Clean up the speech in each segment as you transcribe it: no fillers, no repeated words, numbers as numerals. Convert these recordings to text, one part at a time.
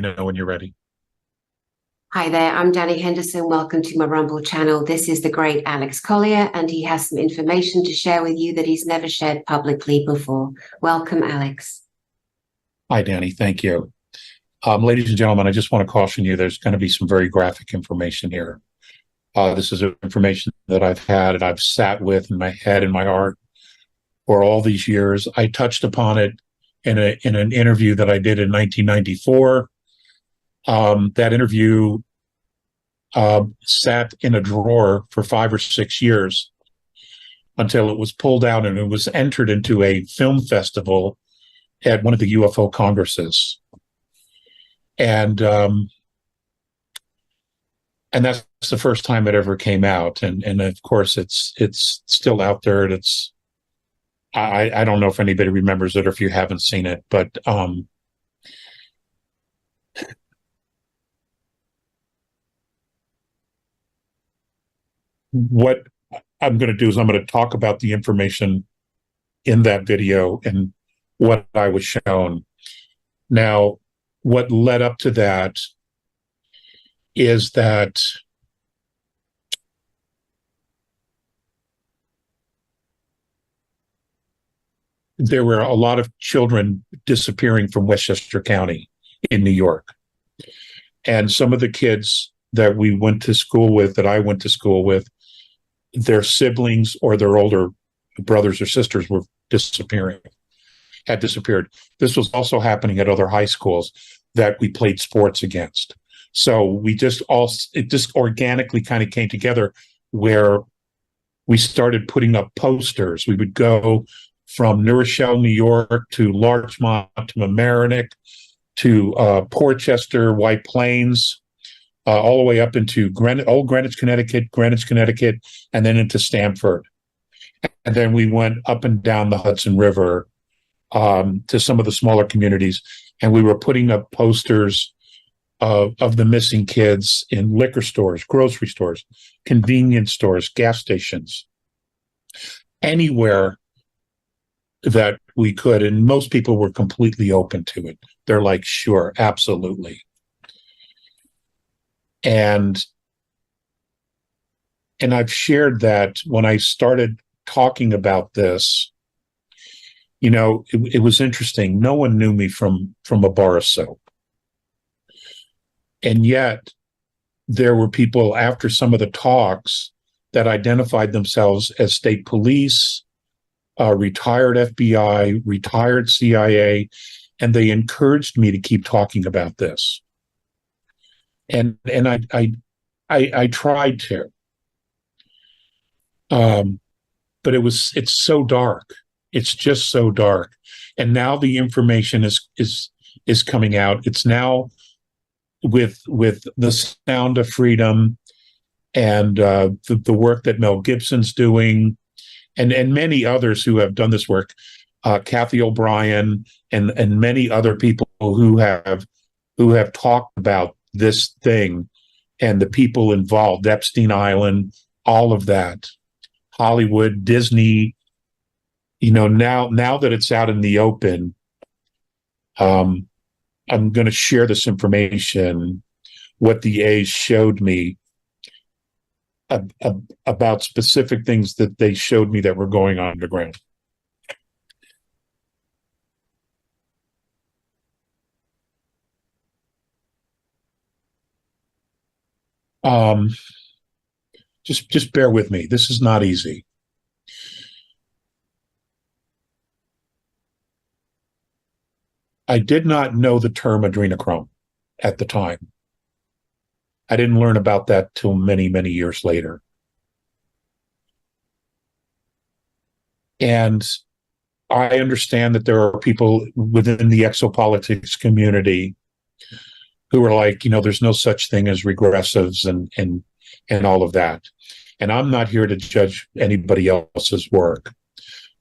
know when you're ready. Hi there, I'm Dani Henderson. Welcome to my Rumble channel. This is the great Alex Collier, and he has some information to share with you that he's never shared publicly before. Welcome, Alex. Hi, Dani. Thank you. Ladies and gentlemen, I just want to caution you, there's going to be some very graphic information here. This is information that I've had and I've sat with in my head and my heart for all these years. I touched upon it in an interview that I did in 1994. That interview sat in a drawer for 5 or 6 years until it was pulled out and it was entered into a film festival at one of the UFO congresses. And that's the first time it ever came out. And of course, it's still out there. And I don't know if anybody remembers it or if you haven't seen it, but what I'm going to do is I'm going to talk about the information in that video and what I was shown. Now, what led up to that is that there were a lot of children disappearing from Westchester County in New York. And some of the kids that we went to school with, that I went to school with, their siblings or their older brothers or sisters were had disappeared. This was also happening at other high schools that we played sports against. So it just organically kind of came together where we started putting up posters. We would go from New Rochelle, New York, to Larchmont, to Mamaroneck, to Portchester, White Plains, all the way up into Old Greenwich, Connecticut, and then into Stamford. And then we went up and down the Hudson River to some of the smaller communities, and we were putting up posters of the missing kids in liquor stores, grocery stores, convenience stores, gas stations, anywhere that we could. And most people were completely open to it. They're like, sure, absolutely. And I've shared that when I started talking about this, it was interesting. No one knew me from a bar of soap. And yet there were people after some of the talks that identified themselves as state police, retired FBI, retired CIA, and they encouraged me to keep talking about this. And I tried to, but it's so dark. It's just so dark. And now the information is coming out. It's now with the Sound of Freedom and the work that Mel Gibson's doing, and many others who have done this work, Kathy O'Brien and many other people who have talked about this thing and the people involved, Epstein Island, all of that, Hollywood, Disney. Now that it's out in the open, I'm going to share this information, what the A's showed me about specific things that they showed me that were going on underground. Just bear with me. This is not easy. I did not know the term adrenochrome at the time. I didn't learn about that till many, many years later. And I understand that there are people within the exopolitics community who are like, there's no such thing as regressives and all of that. And I'm not here to judge anybody else's work.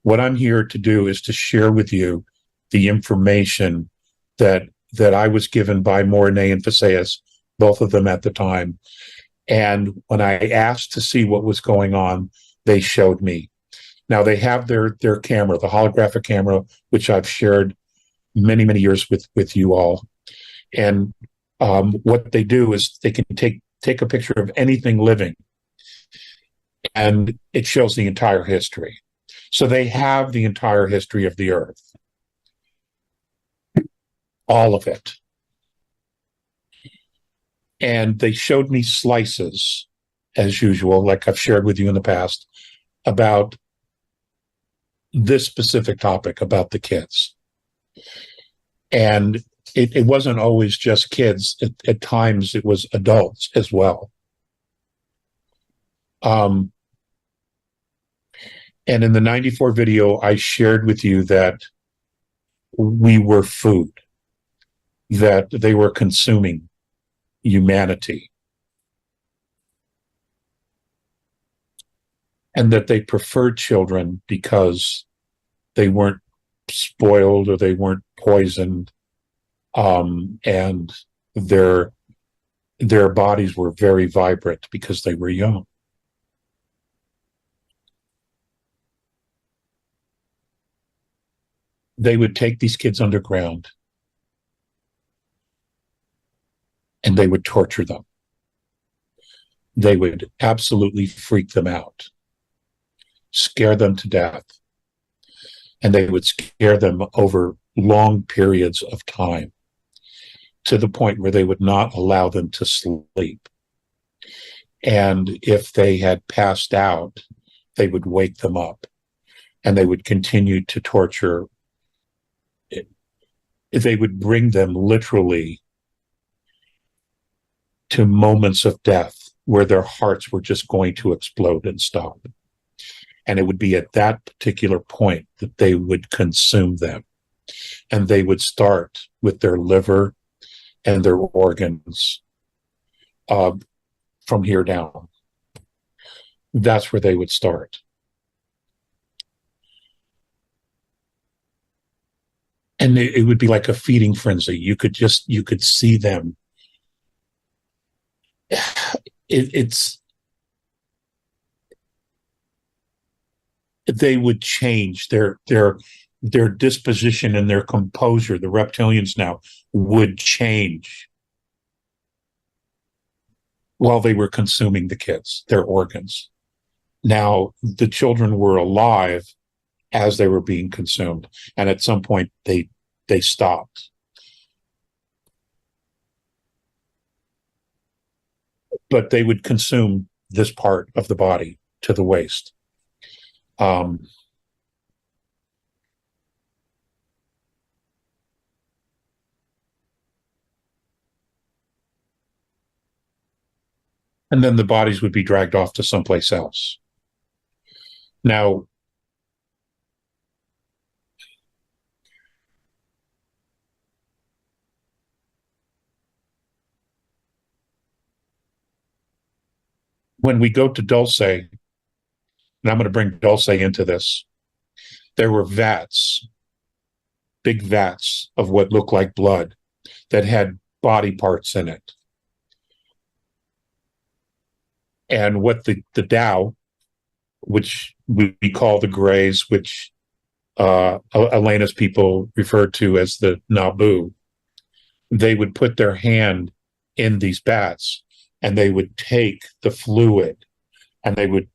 What I'm here to do is to share with you the information that I was given by Mornay and Faceas, both of them at the time. And when I asked to see what was going on, they showed me. Now they have their camera, the holographic camera, which I've shared many, many years with you all. And what they do is they can take a picture of anything living, and it shows the entire history. So they have the entire history of the Earth, all of it. And they showed me slices, as usual, like I've shared with you in the past, about this specific topic about the kids. And it wasn't always just kids. At times it was adults as well. And in the 94 video, I shared with you that we were food, that they were consuming humanity, and that they preferred children because they weren't spoiled or they weren't poisoned, and their bodies were very vibrant because they were young. They would take these kids underground and they would torture them. They would absolutely freak them out, scare them to death, and they would scare them over long periods of time to the point where they would not allow them to sleep. And if they had passed out, they would wake them up, and they would continue to torture. They would bring them literally to moments of death where their hearts were just going to explode and stop. And it would be at that particular point that they would consume them. And they would start with their liver and their organs from here down. That's where they would start. And it would be like a feeding frenzy. You could see them. They would change their disposition and their composure. The reptilians now would change while they were consuming the kids, their organs. Now, the children were alive as they were being consumed, and at some point they stopped. But they would consume this part of the body to the waist. And then the bodies would be dragged off to someplace else. Now, when we go to Dulce, and I'm going to bring Dulce into this, there were vats, big vats of what looked like blood that had body parts in it. And what the Tao, which we call the Greys, which Elena's people referred to as the Nabu, they would put their hand in these vats and they would take the fluid and they would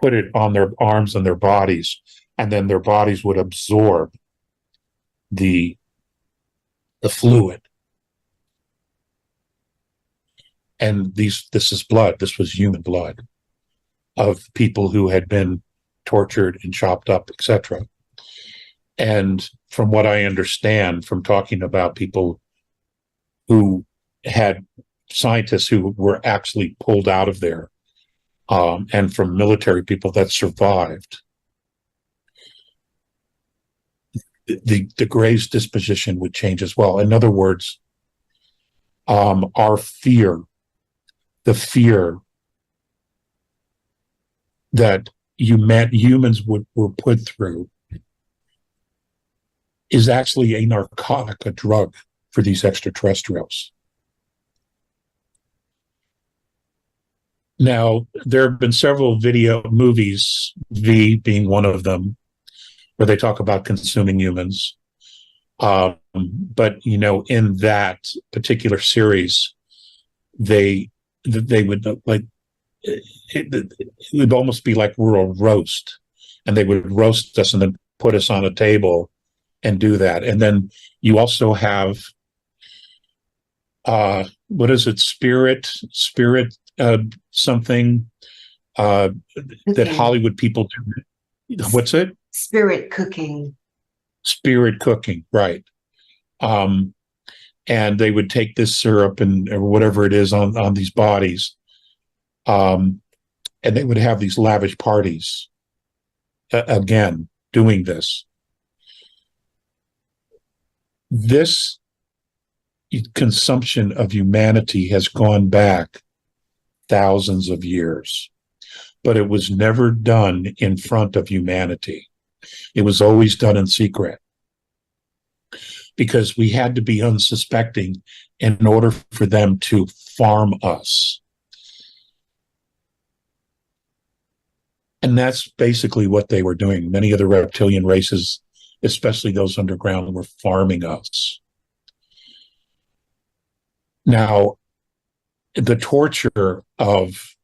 put it on their arms and their bodies, and then their bodies would absorb the fluid. And this is blood. This was human blood of people who had been tortured and chopped up, etc. And from what I understand from talking about people who had scientists who were actually pulled out of there, and from military people that survived, the Gray's disposition would change as well. In other words, our fear, the fear that humans were put through, is actually a narcotic, a drug for these extraterrestrials. Now, there have been several movies, V being one of them, where they talk about consuming humans. But in that particular series, they would like it would almost be like we're a roast, and they would roast us and then put us on a table and do that. And then you also have what is it, spirit something that Hollywood people do. What's it? Spirit cooking. Spirit cooking, right. And they would take this syrup and or whatever it is on these bodies, and they would have these lavish parties, again doing this consumption of humanity has gone back thousands of years, but it was never done in front of humanity. It was always done in secret, because we had to be unsuspecting in order for them to farm us. And that's basically what they were doing. Many of the reptilian races, especially those underground, were farming us. Now, the torture of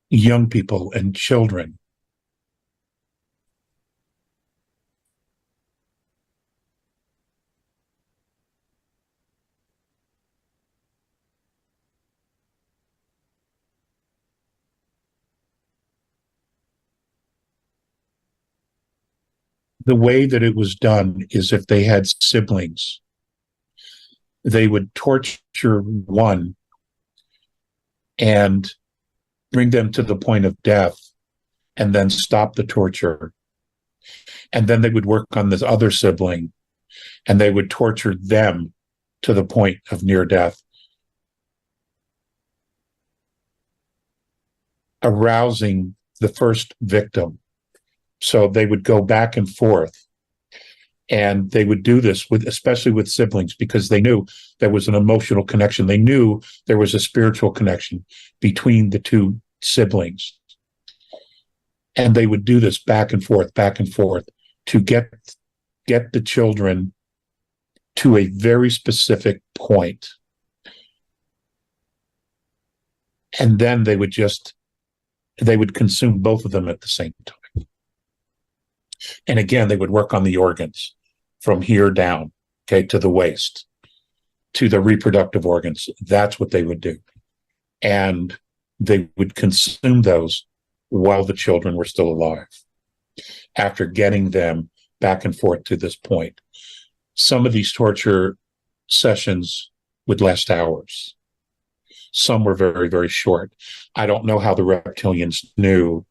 young people and children, the way that it was done is if they had siblings, they would torture one and bring them to the point of death and then stop the torture. And then they would work on this other sibling and they would torture them to the point of near death, arousing the first victim. So they would go back and forth, and they would do this especially with siblings, because they knew there was an emotional connection. They knew there was a spiritual connection between the two siblings. And they would do this back and forth to get the children to a very specific point. And then they would consume both of them at the same time. And again, they would work on the organs from here down, okay, to the waist, to the reproductive organs. That's what they would do. And they would consume those while the children were still alive, after getting them back and forth to this point. Some of these torture sessions would last hours. Some were very, very short. I don't know how the reptilians knew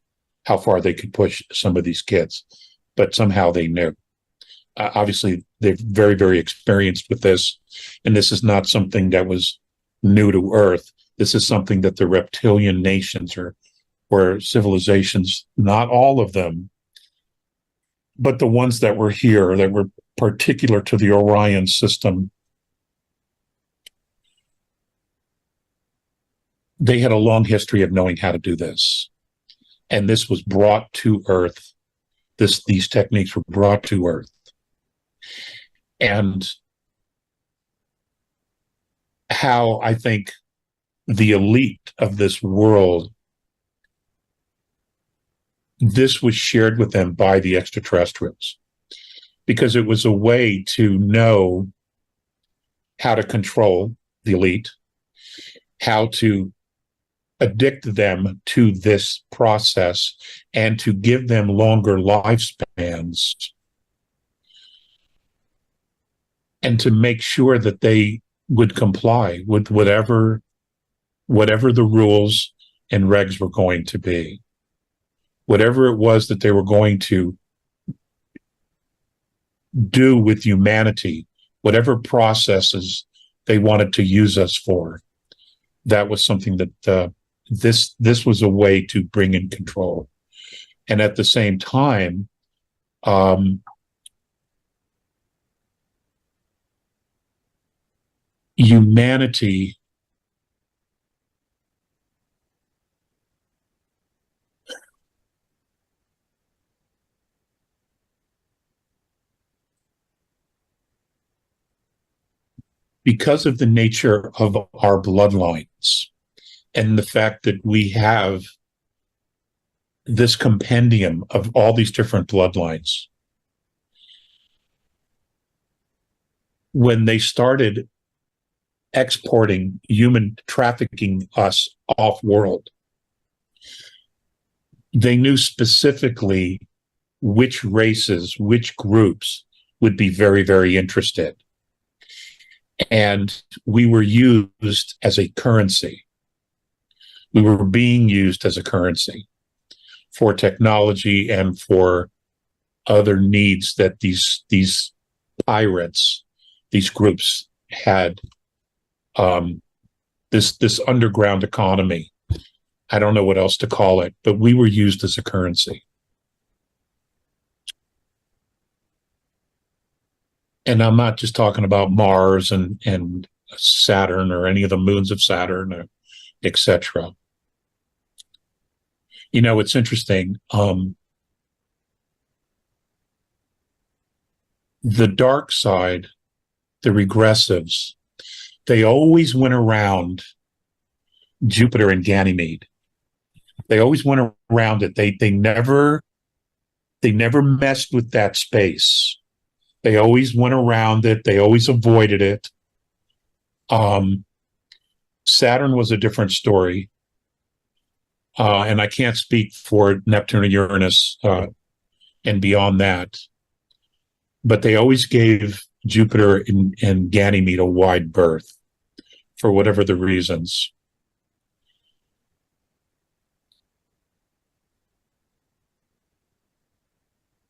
how far they could push some of these kids, but somehow they knew. Obviously, they're very, very experienced with this, and this is not something that was new to Earth. This is something that the reptilian nations or civilizations, not all of them, but the ones that were here, that were particular to the Orion system, they had a long history of knowing how to do this. And this was brought to Earth. These techniques were brought to Earth. And how I think the elite of this world, this was shared with them by the extraterrestrials, because it was a way to know how to control the elite, how to addict them to this process, and to give them longer lifespans, and to make sure that they would comply with whatever the rules and regs were going to be. Whatever it was that they were going to do with humanity, whatever processes they wanted to use us for, that was something that this was a way to bring in control. And at the same time, humanity because of the nature of our bloodlines and the fact that we have this compendium of all these different bloodlines, when they started exporting human trafficking us off world, they knew specifically which races, which groups would be very, very interested. And we were used as a currency. We were being used as a currency for technology and for other needs that these pirates, these groups had. This underground economy. I don't know what else to call it, but we were used as a currency. And I'm not just talking about Mars and Saturn or any of the moons of Saturn, or etc. You know, it's interesting. The dark side, the regressives, they always went around Jupiter and Ganymede. They always went around it. They never messed with that space. They always went around it. They always avoided it. Saturn was a different story. And I can't speak for Neptune and Uranus and beyond that. But they always gave Jupiter and Ganymede a wide berth for whatever the reasons.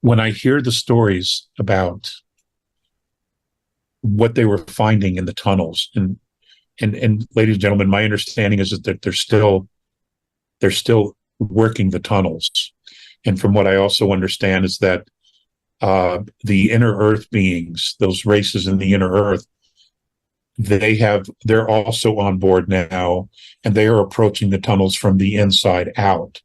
When I hear the stories about what they were finding in the tunnels, and ladies and gentlemen, my understanding is that they're still working the tunnels. And from what I also understand is that the inner Earth beings, those races in the inner Earth, they're also on board now, and they are approaching the tunnels from the inside out.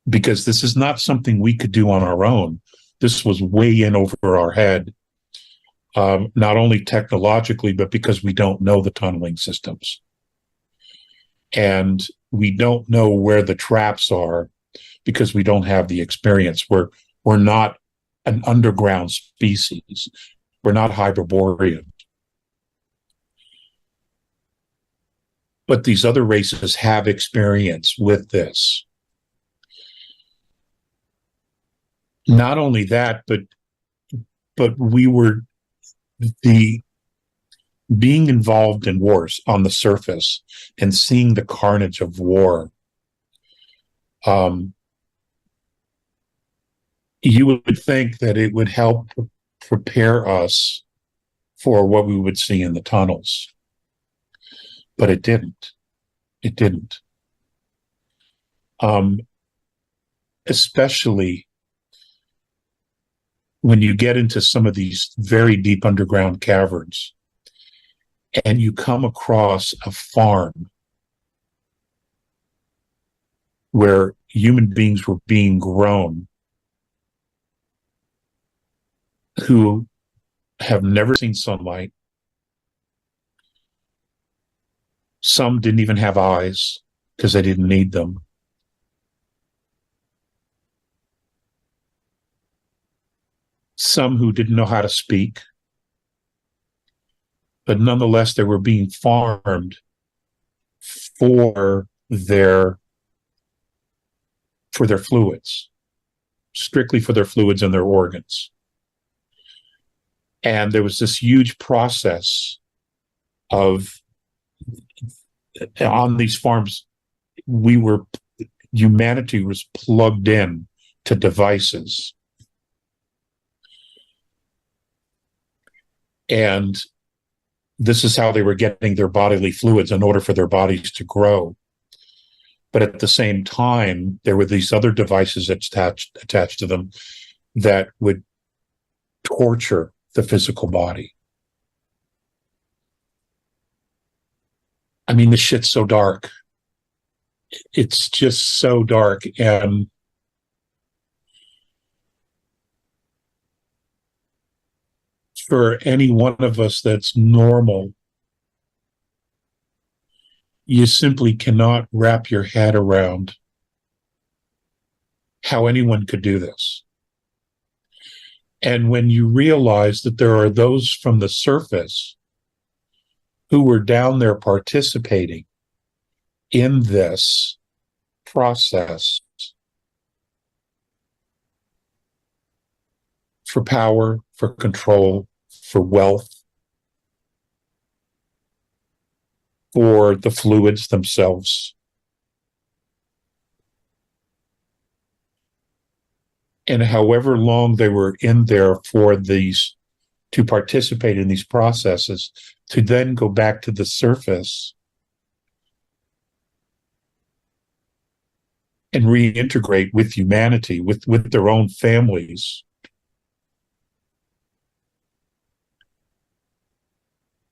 Because this is not something we could do on our own. This was way in over our head, not only technologically, but because we don't know the tunneling systems. And we don't know where the traps are because we don't have the experience. We're not an underground species. We're not Hyperborean. But these other races have experience with this. Not only that, but we were being involved in wars on the surface and seeing the carnage of war. You would think that it would help prepare us for what we would see in the tunnels. But it didn't. It didn't. Especially when you get into some of these very deep underground caverns and you come across a farm where human beings were being grown who have never seen sunlight. Some didn't even have eyes because they didn't need them. Some who didn't know how to speak, but nonetheless, they were being farmed for their fluids, strictly for their fluids and their organs. And there was this huge process of, on these farms, humanity was plugged in to devices. And this is how they were getting their bodily fluids in order for their bodies to grow. But at the same time, there were these other devices attached to them that would torture the physical body. I mean, the shit's so dark. It's just so dark. And for any one of us that's normal, you simply cannot wrap your head around how anyone could do this. And when you realize that there are those from the surface who were down there participating in this process for power, for control, for wealth, for the fluids themselves. And however long they were in there for these, to participate in these processes, to then go back to the surface and reintegrate with humanity, with their own families.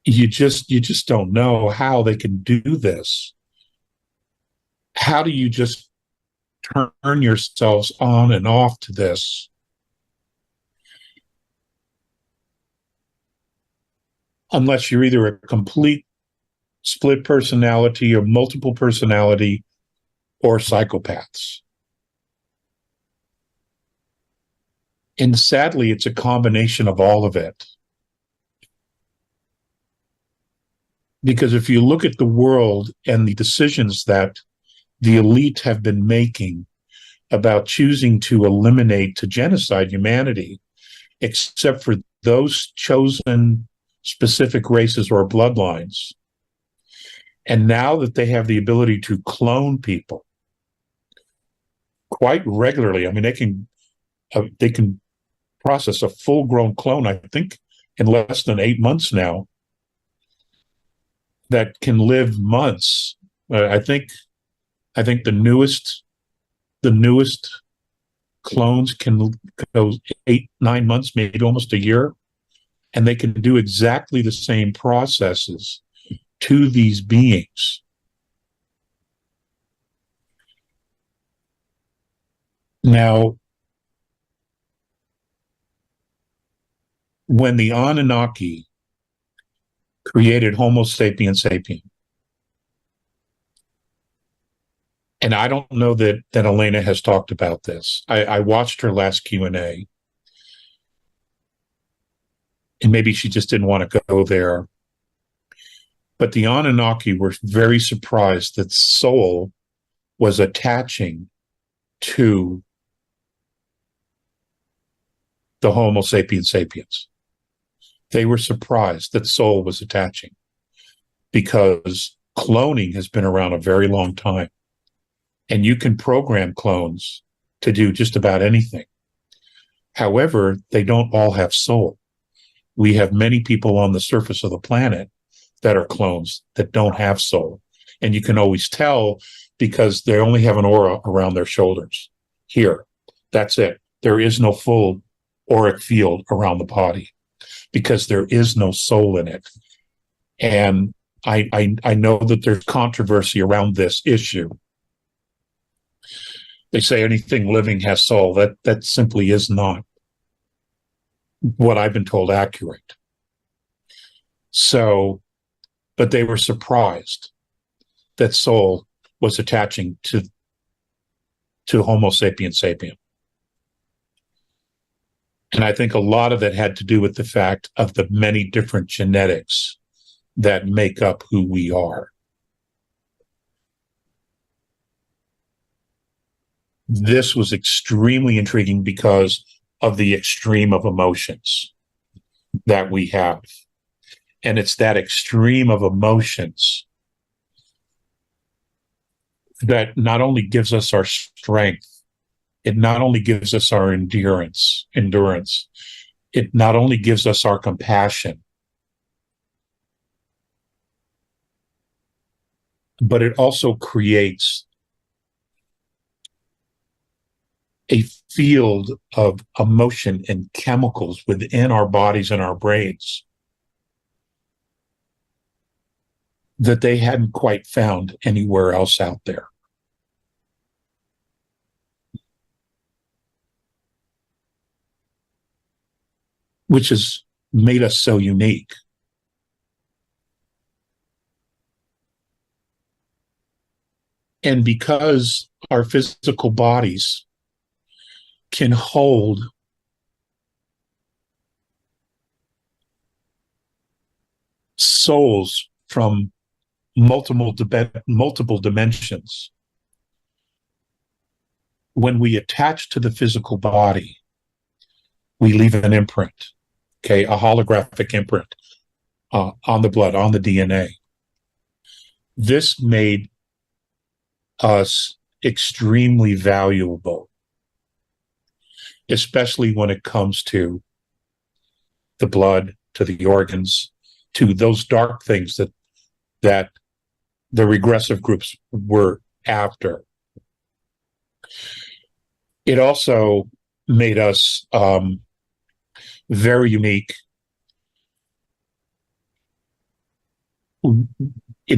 You just don't know how they can do this. How do you just turn yourselves on and off to this? Unless you're either a complete split personality or multiple personality or psychopaths. And sadly, it's a combination of all of it. Because if you look at the world and the decisions that the elite have been making about choosing to eliminate, to genocide humanity, except for those chosen specific races or bloodlines, and now that they have the ability to clone people quite regularly, I mean, they can process a full-grown clone, I think, in less than 8 months now, that can live months. I think the newest clones can go 8-9 months, maybe almost a year, and they can do exactly the same processes to these beings. Now, when the Anunnaki created Homo sapiens sapien, and I don't know that Elena has talked about this. I watched her last Q&A, and maybe she just didn't want to go there. But the Anunnaki were very surprised that soul was attaching to the Homo sapiens sapiens. They were surprised that soul was attaching, because cloning has been around a very long time. And you can program clones to do just about anything. However, they don't all have soul. We have many people on the surface of the planet that are clones that don't have soul. And you can always tell because they only have an aura around their shoulders. Here, that's it. There is no full auric field around the body because there is no soul in it. And I know that there's controversy around this issue. They say anything living has soul. That simply is not what I've been told accurate. So, but they were surprised that soul was attaching to Homo sapiens sapien. And I think a lot of that had to do with the fact of the many different genetics that make up who we are. This was extremely intriguing because of the extreme of emotions that we have. And it's that extreme of emotions that not only gives us our strength, it not only gives us our endurance, it not only gives us our compassion, but it also creates a field of emotion and chemicals within our bodies and our brains that they hadn't quite found anywhere else out there. Which is made us so unique. And because our physical bodies can hold souls from multiple dimensions, when we attach to the physical body, we leave an imprint, okay, a holographic imprint on the blood, on the DNA. This made us extremely valuable, especially when it comes to the blood, to the organs, to those dark things that the regressive groups were after. It also made us very unique in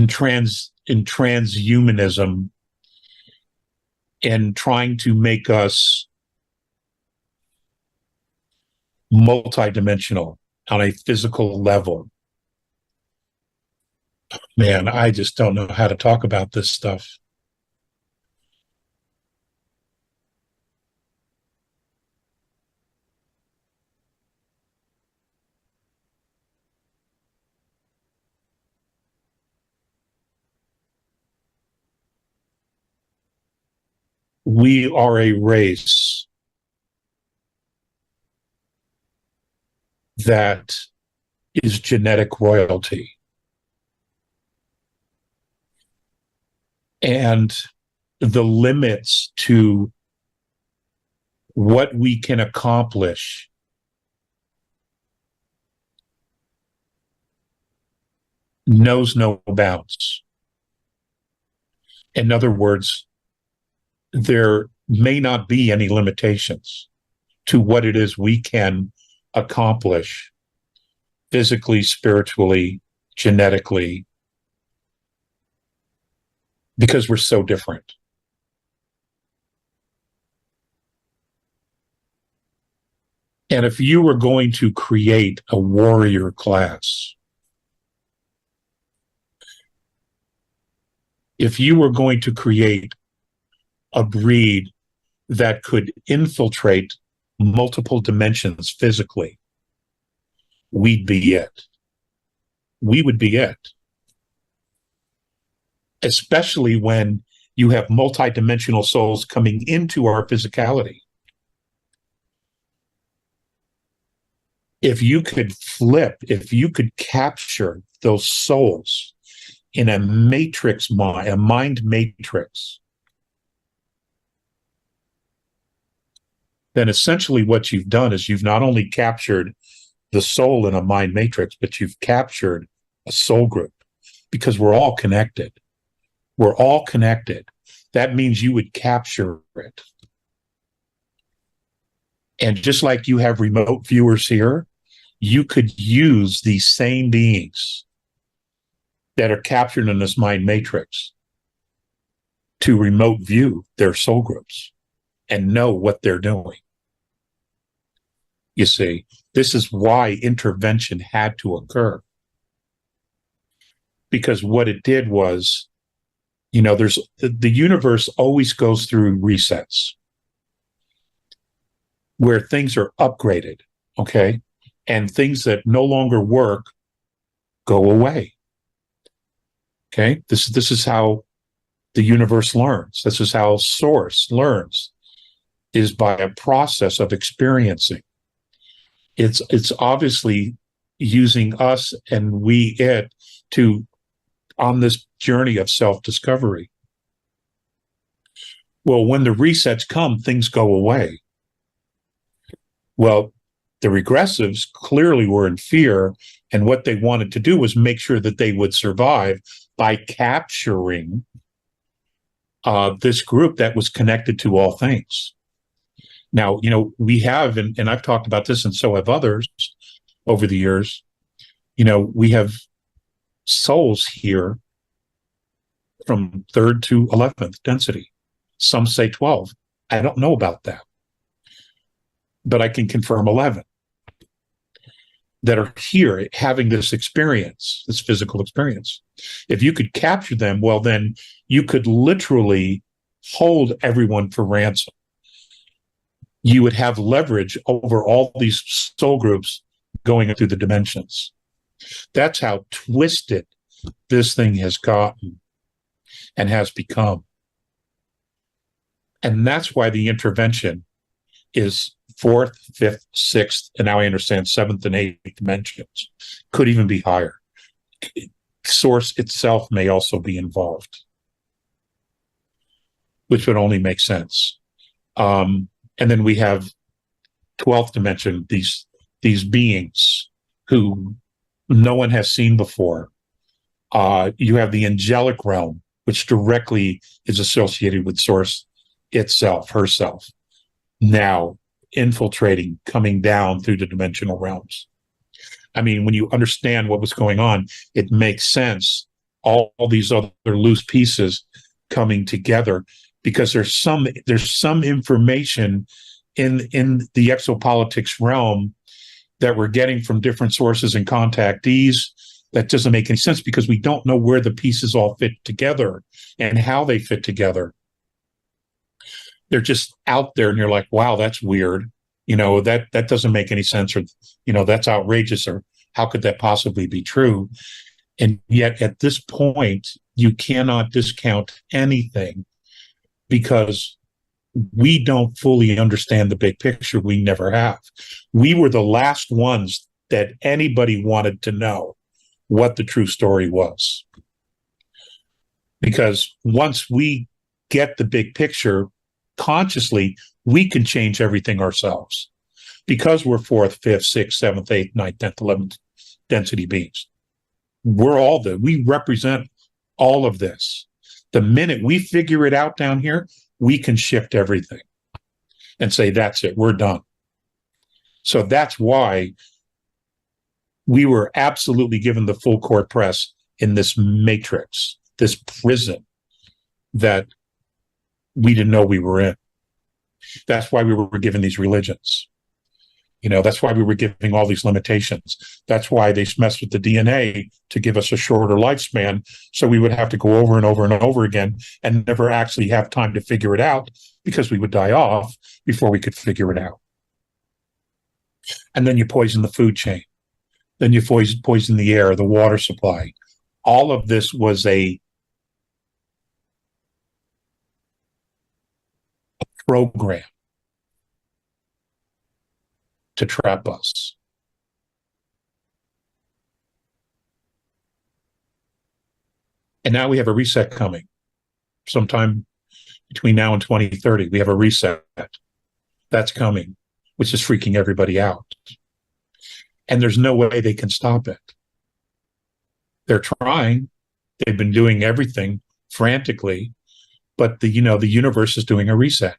transhumanism, and trying to make us multidimensional on a physical level. Man, I just don't know how to talk about this stuff. We are a race that is genetic royalty. And the limits to what we can accomplish knows no bounds. In other words, there may not be any limitations to what it is we can accomplish physically, spiritually, genetically, because we're so different. And if you were going to create a warrior class, if you were going to create a breed that could infiltrate multiple dimensions physically, we'd be it. We would be it. Especially when you have multidimensional souls coming into our physicality. If you could flip, if you could capture those souls in a matrix mind, a mind matrix, then essentially what you've done is you've not only captured the soul in a mind matrix, but you've captured a soul group, because we're all connected. We're all connected. That means you would capture it. And just like you have remote viewers here, you could use these same beings that are captured in this mind matrix to remote view their soul groups and know what they're doing. You see, this is why intervention had to occur. Because what it did was, you know, there's the universe always goes through resets where things are upgraded, okay? And things that no longer work go away. Okay? This is how the universe learns. This is how Source learns, is by a process of experiencing. It's obviously using us and we it to on this journey of self-discovery. Well, when the resets come, things go away. Well, the regressives clearly were in fear, and what they wanted to do was make sure that they would survive by capturing this group that was connected to all things. Now, you know, we have, and I've talked about this, and so have others over the years, you know, we have souls here from 3rd to 11th density. Some say 12. I don't know about that, but I can confirm 11. that are here having this experience, this physical experience. If you could capture them, well, then you could literally hold everyone for ransom. You would have leverage over all these soul groups going through the dimensions. That's how twisted this thing has gotten and has become. And that's why the intervention is fourth, fifth, sixth, and now I understand seventh and eighth dimensions. Could even be higher. Source itself may also be involved, which would only make sense. And then we have 12th dimension, these beings who no one has seen before. You have the angelic realm, which directly is associated with Source itself, herself, now infiltrating, coming down through the dimensional realms. I mean, when you understand what was going on, it makes sense. All these other loose pieces coming together, because there's some information in the exopolitics realm that we're getting from different sources and contactees that doesn't make any sense, because we don't know where the pieces all fit together and how they fit together. They're just out there, and you're like, wow, that's weird. That doesn't make any sense, or, that's outrageous, or how could that possibly be true? And yet at this point, you cannot discount anything, because we don't fully understand the big picture. We never have. We were the last ones that anybody wanted to know what the true story was. Because once we get the big picture consciously, we can change everything ourselves. Because we're fourth, fifth, sixth, seventh, eighth, ninth, 10th, 11th density beings. We represent all of this. The minute we figure it out down here, we can shift everything and say, that's it, we're done. So that's why we were absolutely given the full court press in this matrix, this prison that we didn't know we were in. That's why we were given these religions. That's why we were giving all these limitations. That's why they messed with the DNA to give us a shorter lifespan, so we would have to go over and over and over again and never actually have time to figure it out, because we would die off before we could figure it out. And then you poison the food chain. Then you poison the air, the water supply. All of this was a program to trap us. And now we have a reset coming. Sometime between now and 2030, we have a reset that's coming, which is freaking everybody out. And there's no way they can stop it. They're trying. They've been doing everything frantically, but the universe is doing a reset.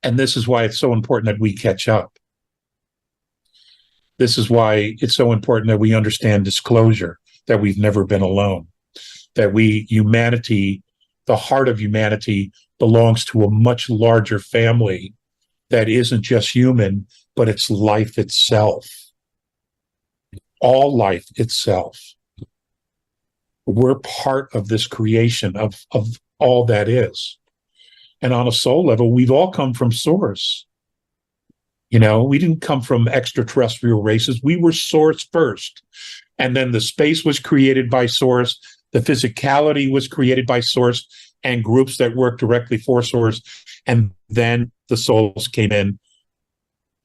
And this is why it's so important that we catch up. This is why it's so important that we understand disclosure, that we've never been alone, that humanity, the heart of humanity, belongs to a much larger family that isn't just human, but it's life itself. All life itself. We're part of this creation of all that is. And on a soul level, we've all come from Source. We didn't come from extraterrestrial races. We were Source first. And then the space was created by Source. The physicality was created by Source and groups that work directly for Source. And then the souls came in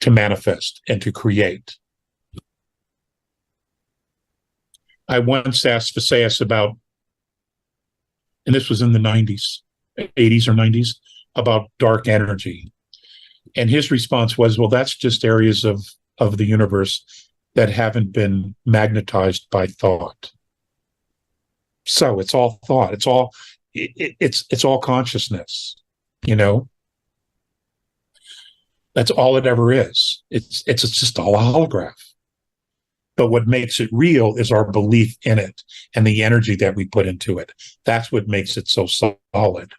to manifest and to create. I once asked Visayas about, and this was in the 90s, 80s or 90s, about dark energy. And his response was, well, that's just areas of the universe that haven't been magnetized by thought. So it's all thought. It's all consciousness, That's all it ever is. It's just all a holograph. But what makes it real is our belief in it and the energy that we put into it. That's what makes it so solid.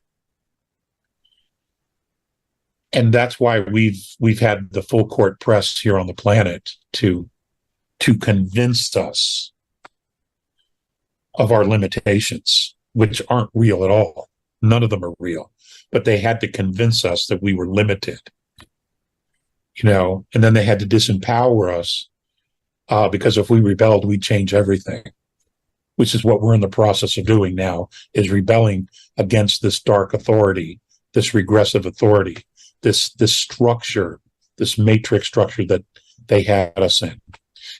And that's why we've had the full court press here on the planet to convince us of our limitations, which aren't real at all. None of them are real, but they had to convince us that we were limited, and then they had to disempower us because if we rebelled, we'd change everything, which is what we're in the process of doing now, is rebelling against this dark authority, this regressive authority, this structure, this matrix structure that they had us in.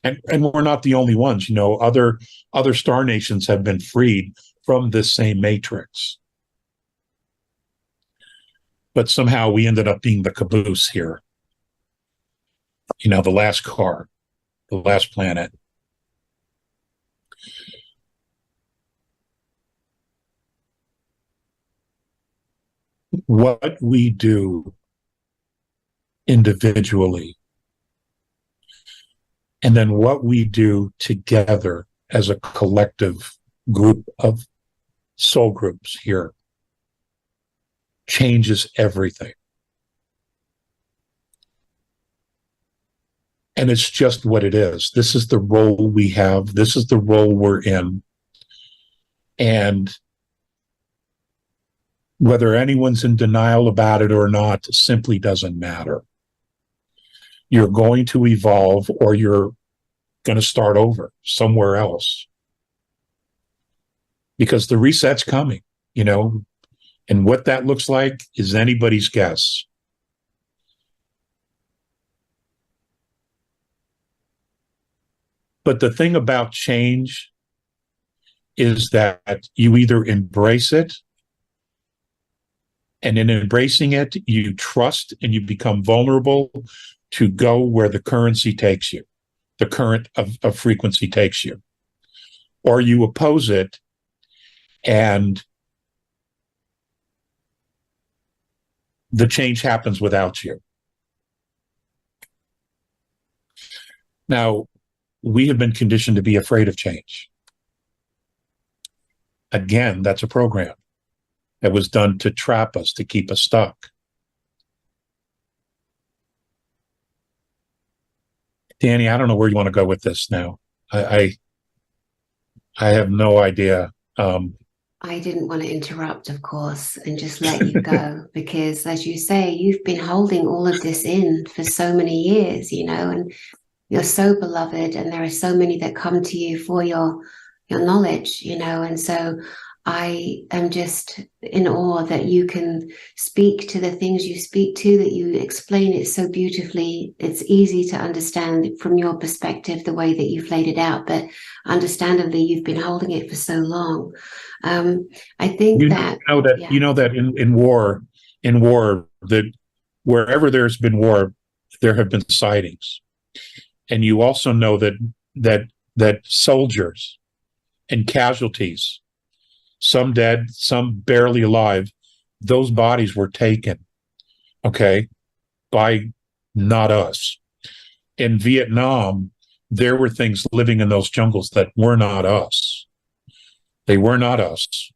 And we're not the only ones. Other star nations have been freed from this same matrix. But somehow we ended up being the caboose here. The last car, the last planet. What we do individually, and then what we do together as a collective group of soul groups here, changes everything. And it's just what it is. This is the role we have. This is the role we're in. And whether anyone's in denial about it or not simply doesn't matter. You're going to evolve, or you're going to start over somewhere else. Because the reset's coming, and what that looks like is anybody's guess. But the thing about change is that you either embrace it, and in embracing it, you trust and you become vulnerable to go where the currency takes you, the current of frequency takes you. Or you oppose it, and the change happens without you. Now, we have been conditioned to be afraid of change. Again, that's a program that was done to trap us, to keep us stuck. Danny, I don't know where you want to go with this now. I have no idea. I didn't want to interrupt, of course, and just let you go, because as you say, you've been holding all of this in for so many years, and you're so beloved, and there are so many that come to you for your knowledge, and so I am just in awe that you can speak to the things you speak to, that you explain it so beautifully. It's easy to understand from your perspective, the way that you've laid it out, but understandably, you've been holding it for so long. I think that in war, that wherever there's been war, there have been sightings. And you also know that soldiers and casualties, some dead, some barely alive, those bodies were taken, by not us. In Vietnam, there were things living in those jungles that were not us. They were not us.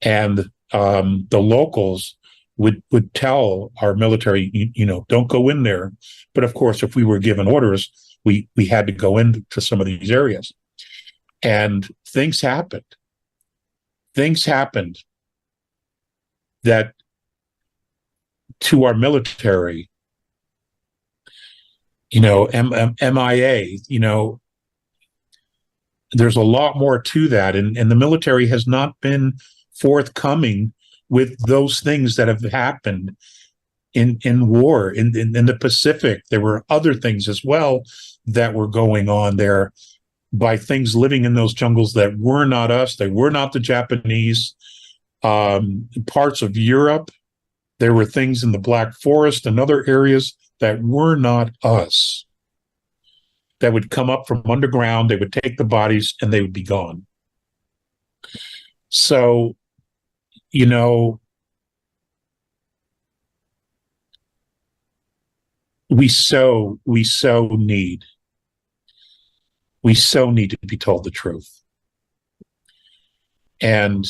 And the locals would tell our military, don't go in there. But of course, if we were given orders, we had to go into some of these areas. And things happened. Things happened that to our military, MIA, there's a lot more to that. And the military has not been forthcoming with those things that have happened in war. In the Pacific, there were other things as well that were going on there by things living in those jungles that were not us. They were not the Japanese. Parts of Europe, there were things in the Black Forest and other areas that were not us, that would come up from underground. They would take the bodies and they would be gone. So, we so need to be told the truth. And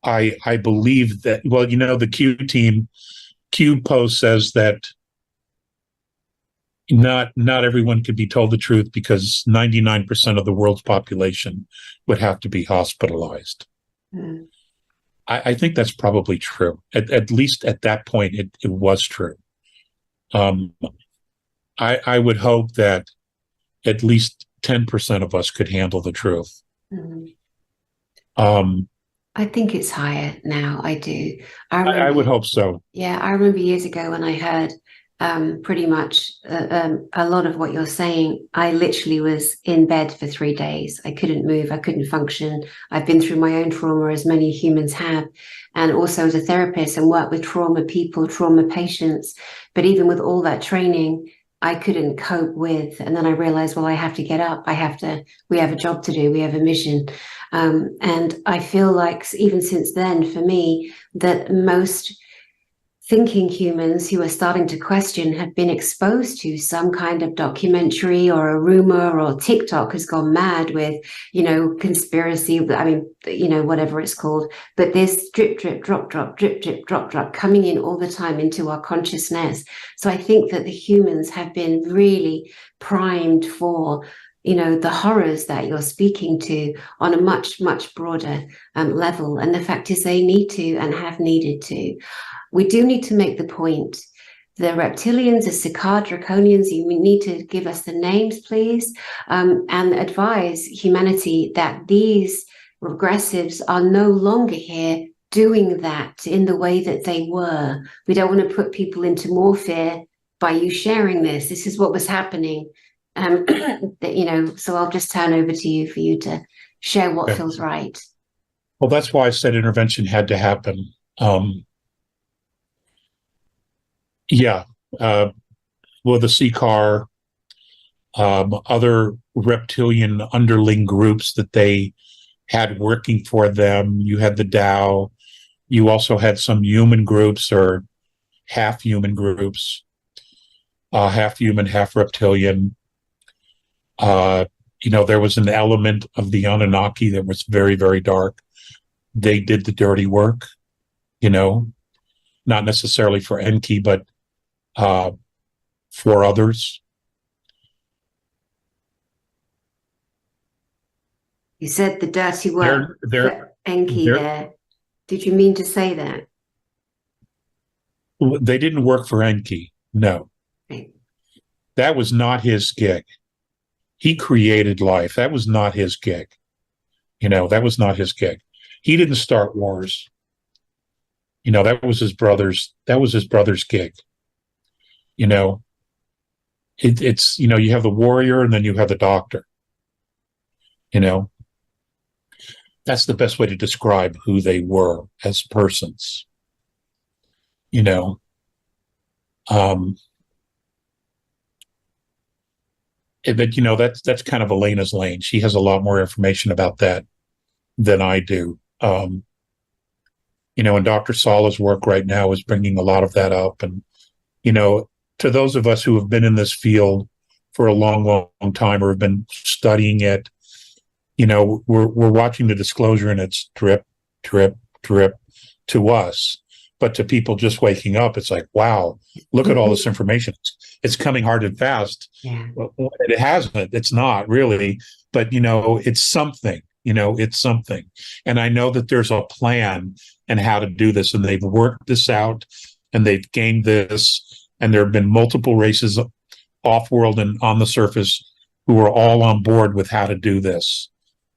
I believe that, the Q team Q post says that not everyone could be told the truth because 99% of the world's population would have to be hospitalized. Mm. I think that's probably true. At least at that point, it was true. I would hope that at least 10% of us could handle the truth. Mm. Um, I think it's higher now. I do. I would hope so. Yeah, I remember years ago when I heard pretty much a lot of what you're saying. I literally was in bed for 3 days. I couldn't move. I couldn't function. I've been through my own trauma, as many humans have, and also as a therapist and work with trauma people, trauma patients. But even with all that training, I couldn't cope with. And then I realized, well, I have to get up. We have a job to do. We have a mission. And I feel like even since then, for me, that most thinking humans who are starting to question have been exposed to some kind of documentary or a rumor, or TikTok has gone mad with, conspiracy. I mean, whatever it's called. But this drip, drip, drop, drop, drip, drip, drop, drop coming in all the time into our consciousness. So I think that the humans have been really primed for the horrors that you're speaking to on a much, much broader level. And the fact is they need to and have needed to. We do need to make the point. The reptilians, the Cicad Draconians, you need to give us the names, please, and advise humanity that these regressives are no longer here doing that in the way that they were. We don't want to put people into more fear by you sharing this. This is what was happening. So I'll just turn over to you for you to share what feels right. Well, that's why I said intervention had to happen. Well, the CCAR, other reptilian underling groups that they had working for them. You had the Tao. You also had some human groups or half human groups, half human, half reptilian. There was an element of the Anunnaki that was very, very dark. They did the dirty work, not necessarily for Enki, but for others. You said the dirty work for Enki there. Did you mean to say that? They didn't work for Enki, no. Right. That was not his gig. He created life. That was not his gig. That was not his gig. He didn't start wars. That was his brother's gig. It's you have the warrior and then you have the doctor. That's the best way to describe who they were as persons. But that's kind of Elena's lane. She has a lot more information about that than I do. And Dr. Sala's work right now is bringing a lot of that up. And, to those of us who have been in this field for a long, long time or have been studying it, we're watching the disclosure and it's drip, drip, drip to us. But to people just waking up, it's like, wow, look at all this information. It's coming hard and fast. Yeah. Well, it hasn't. It's not really. But, it's something. It's something. And I know that there's a plan and how to do this. And they've worked this out and they've gained this. And there have been multiple races off-world and on the surface who are all on board with how to do this,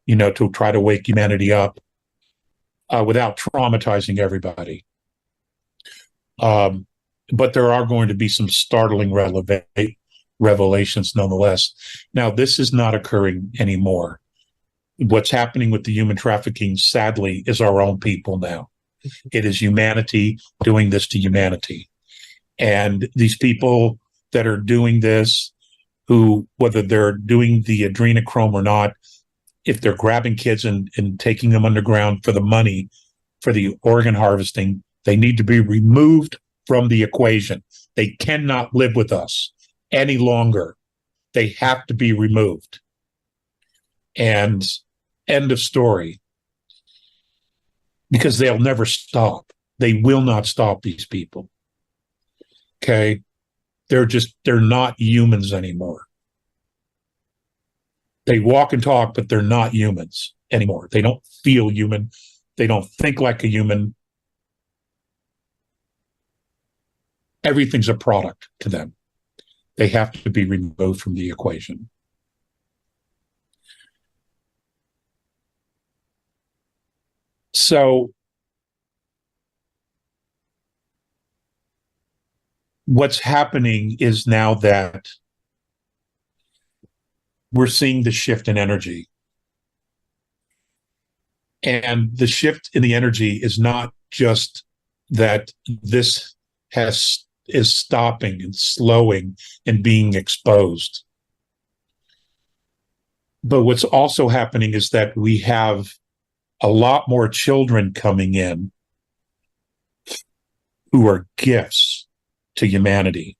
to try to wake humanity up without traumatizing everybody. But there are going to be some startling revelations nonetheless. Now, this is not occurring anymore. What's happening with the human trafficking, sadly, is our own people now. It is humanity doing this to humanity. And these people that are doing this, who, whether they're doing the adrenochrome or not, if they're grabbing kids and taking them underground for the money, for the organ harvesting, they need to be removed from the equation. They cannot live with us any longer. They have to be removed. And end of story. Because they'll never stop. They will not stop, these people. Okay. They're not humans anymore. They walk and talk, but they're not humans anymore. They don't feel human. They don't think like a human. Everything's a product to them. They have to be removed from the equation. So what's happening is now that we're seeing the shift in energy. And the shift in the energy is not just that this is stopping and slowing and being exposed. But what's also happening is that we have a lot more children coming in who are gifts to humanity.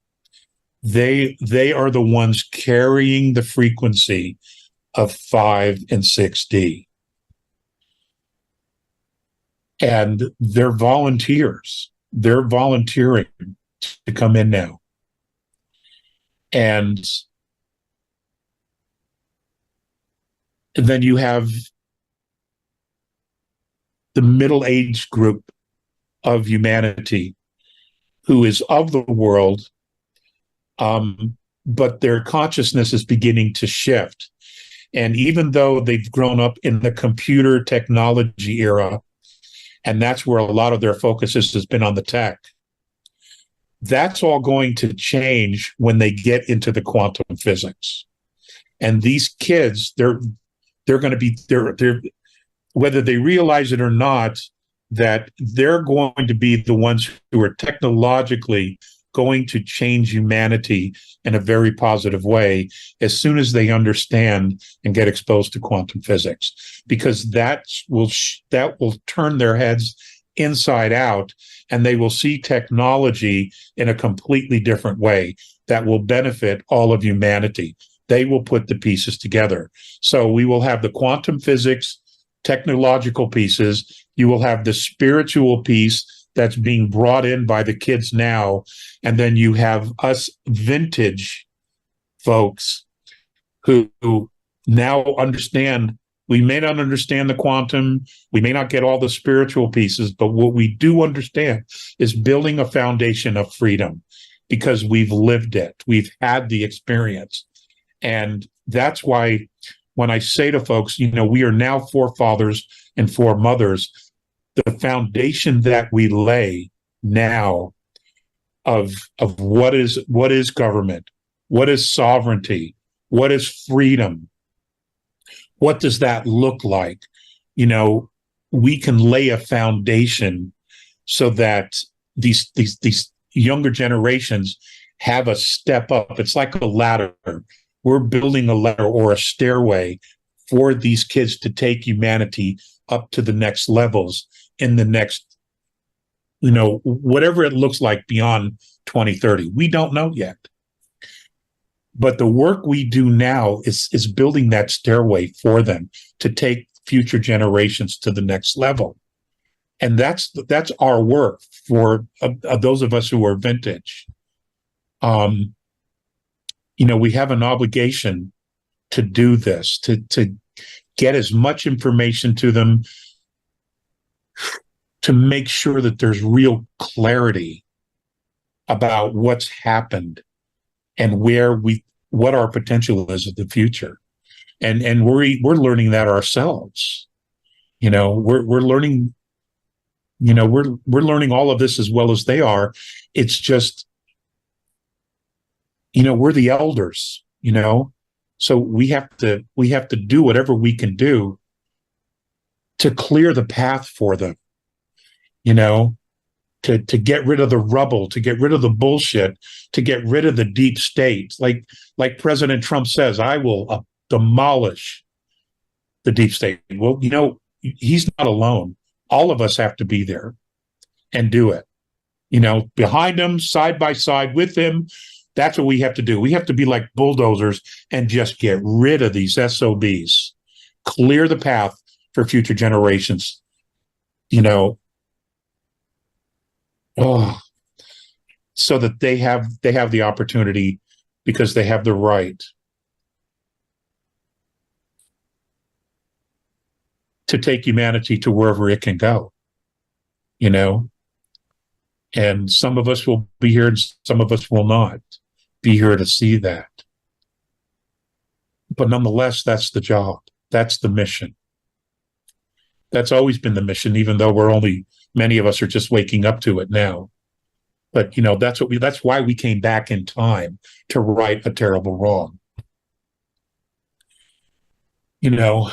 They are the ones carrying the frequency of 5 and 6D. And they're volunteers. They're volunteering to come in now. And then you have the middle-aged group of humanity who is of the world, but their consciousness is beginning to shift. And even though they've grown up in the computer technology era, and that's where a lot of their focus has been on the tech, that's all going to change when they get into the quantum physics. And these kids, they're going to be, they're whether they realize it or not, that they're going to be the ones who are technologically going to change humanity in a very positive way as soon as they understand and get exposed to quantum physics, because that will turn their heads inside out, and they will see technology in a completely different way that will benefit all of humanity. They will put the pieces together. So we will have the quantum physics technological pieces. You will have the spiritual piece that's being brought in by the kids now. And then you have us vintage folks who now understand. We may not understand the quantum, we may not get all the spiritual pieces, but what we do understand is building a foundation of freedom, because we've lived it, we've had the experience. And that's why when I say to folks, we are now forefathers and foremothers, the foundation that we lay now of what is government, what is sovereignty, what is freedom, what does that look like? We can lay a foundation so that these younger generations have a step up. It's like a ladder. We're building a ladder or a stairway for these kids to take humanity up to the next levels in the next, whatever it looks like beyond 2030. We don't know yet. But the work we do now is building that stairway for them to take future generations to the next level. And that's our work for those of us who are vintage. We have an obligation to do this, to get as much information to them, to make sure that there's real clarity about what's happened and what our potential is in the future. And we're learning that ourselves. We're learning, we're learning all of this as well as they are. It's just, we're the elders, so we have to do whatever we can do to clear the path for them, to get rid of the rubble, to get rid of the bullshit, to get rid of the deep state. Like President Trump says, I will demolish the deep state. Well, he's not alone. All of us have to be there and do it, behind him, side by side with him. That's what we have to do. We have to be like bulldozers and just get rid of these SOBs, clear the path for future generations. so that they have the opportunity, because they have the right to take humanity to wherever it can go, you know? And some of us will be here and some of us will not be here to see that. But nonetheless, that's the job. That's the mission. That's always been the mission, even though many of us are just waking up to it now. But, you know, that's why we came back in time to right a terrible wrong. You know,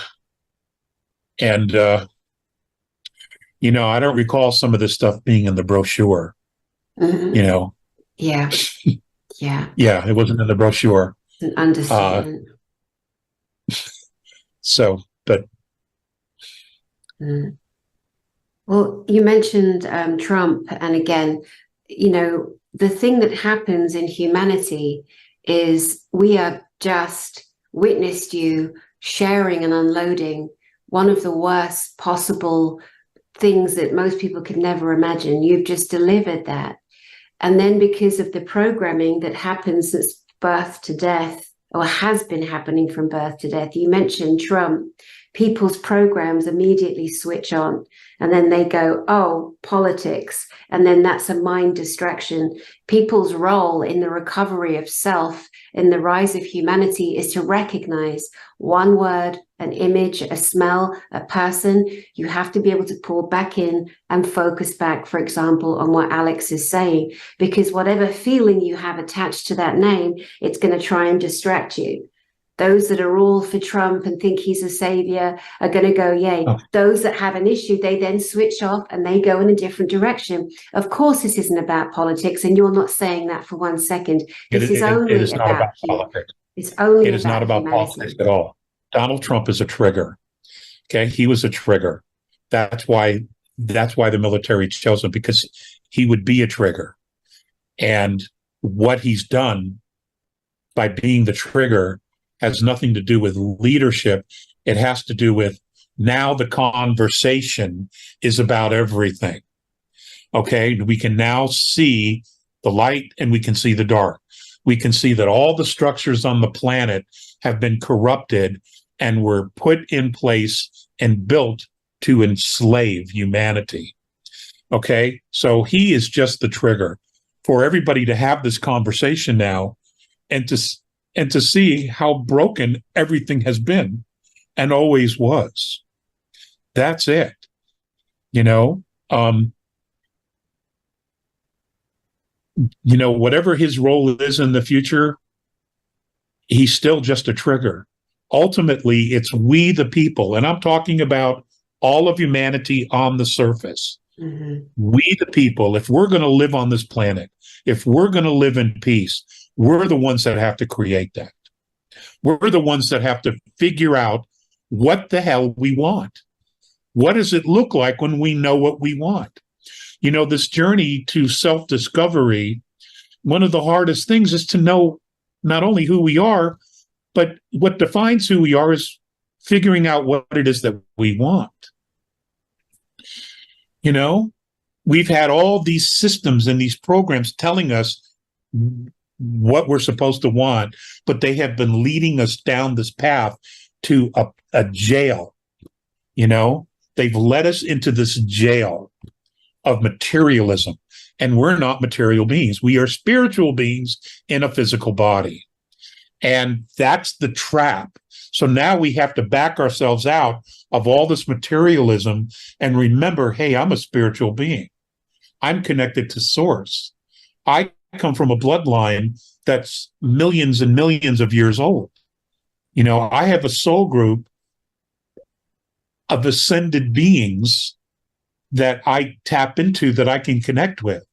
and, you know, I don't recall some of this stuff being in the brochure, you know. Yeah. Yeah. Yeah, it wasn't in the brochure. It's an understatement. So, but. Well, you mentioned Trump, and again, you know, the thing that happens in humanity is we have just witnessed you sharing and unloading one of the worst possible things that most people could never imagine. You've just delivered that. And then because of the programming that happens since birth to death, or has been happening from birth to death, you mentioned Trump, people's programs immediately switch on, and then they go, oh, politics. And then that's a mind distraction. People's role in the recovery of self, in the rise of humanity, is to recognize one word, an image, a smell, a person. You have to be able to pull back in and focus back, for example, on what Alex is saying, because whatever feeling you have attached to that name, it's going to try and distract you. Those that are all for Trump and think he's a savior are going to go, yay. Oh. Those that have an issue, they then switch off and they go in a different direction. Of course, this isn't about politics, and you're not saying that for 1 second. This is only about politics. It's only it is not about politics at all. Donald Trump is a trigger. Okay, he was a trigger. That's why the military chose him, because he would be a trigger. And what he's done by being the trigger has nothing to do with leadership. It has to do with, now the conversation is about everything. Okay, we can now see the light and we can see the dark. We can see that all the structures on the planet have been corrupted and were put in place and built to enslave humanity. Okay, so he is just the trigger for everybody to have this conversation now, and to see how broken everything has been and always was. That's it. You know, whatever his role is in the future, he's still just a trigger. Ultimately, it's we the people, and I'm talking about all of humanity on the surface. Mm-hmm. We the people, if we're going to live on this planet, if we're going to live in peace, we're the ones that have to create that. We're the ones that have to figure out what the hell we want. What does it look like when we know what we want? You know, this journey to self-discovery, one of the hardest things is to know not only who we are, but what defines who we are is figuring out what it is that we want. You know, we've had all these systems and these programs telling us what we're supposed to want, but they have been leading us down this path to a jail. You know, they've led us into this jail of materialism, and we're not material beings. We are spiritual beings in a physical body. And that's the trap. So now we have to back ourselves out of all this materialism and remember, hey, I'm a spiritual being. I'm connected to source. I come from a bloodline that's millions and millions of years old. You know, I have a soul group of ascended beings that I tap into, that I can connect with.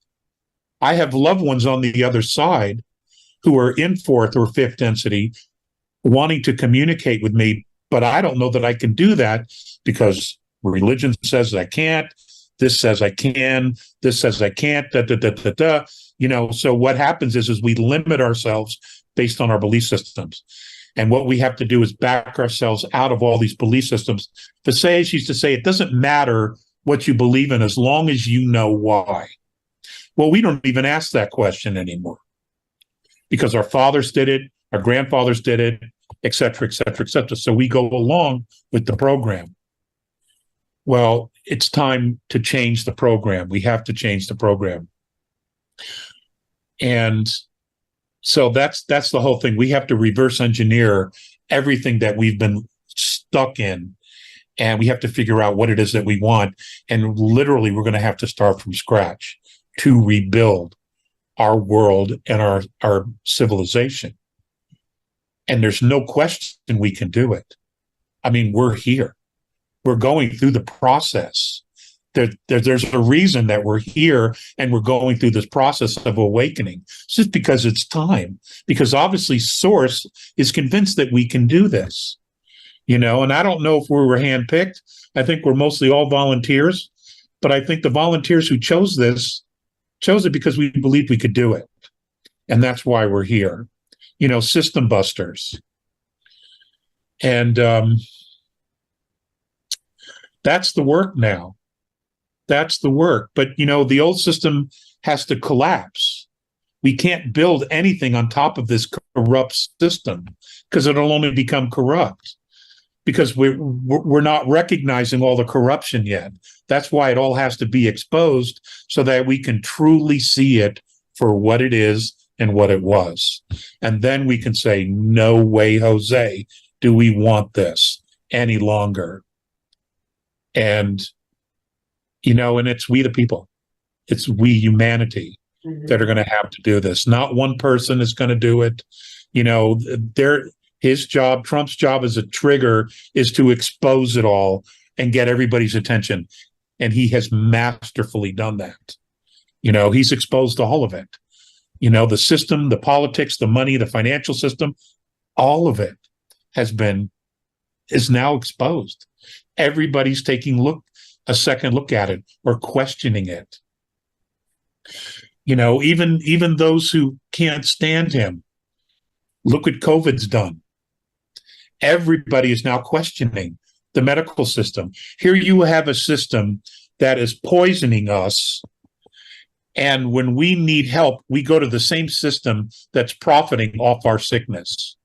I have loved ones on the other side who are in fourth or fifth density wanting to communicate with me, but I don't know that I can do that because religion says I can't, this says I can, this says I can't, You know, so what happens is we limit ourselves based on our belief systems. And what we have to do is back ourselves out of all these belief systems. The sage used to say, it doesn't matter what you believe in as long as you know why. Well, we don't even ask that question anymore because our fathers did it, our grandfathers did it, et cetera, et cetera, et cetera. So we go along with the program. Well, it's time to change the program. We have to change the program. And so that's the whole thing. We have to reverse engineer everything that we've been stuck in, and we have to figure out what it is that we want. And literally, we're going to have to start from scratch to rebuild our world and our civilization. And there's no question we can do it. I mean, we're here. We're going through the process. There's a reason that we're here and we're going through this process of awakening. It's just because it's time. Because obviously Source is convinced that we can do this. And I don't know if we were handpicked. I think we're mostly all volunteers. But I think the volunteers who chose this chose it because we believed we could do it. And that's why we're here. System busters. And that's the work now. That's the work. But, the old system has to collapse. We can't build anything on top of this corrupt system because it'll only become corrupt because we're not recognizing all the corruption yet. That's why it all has to be exposed so that we can truly see it for what it is and what it was. And then we can say, no way, Jose, do we want this any longer? And, and it's we the people. It's we humanity that are going to have to do this. Not one person is going to do it. His job, Trump's job as a trigger is to expose it all and get everybody's attention. And he has masterfully done that. He's exposed all of it. The system, the politics, the money, the financial system, all of it is now exposed. Everybody's taking a second look at it or questioning it. Even those who can't stand him. Look what COVID's done. Everybody is now questioning the medical system. Here you have a system that is poisoning us. And when we need help, we go to the same system that's profiting off our sickness.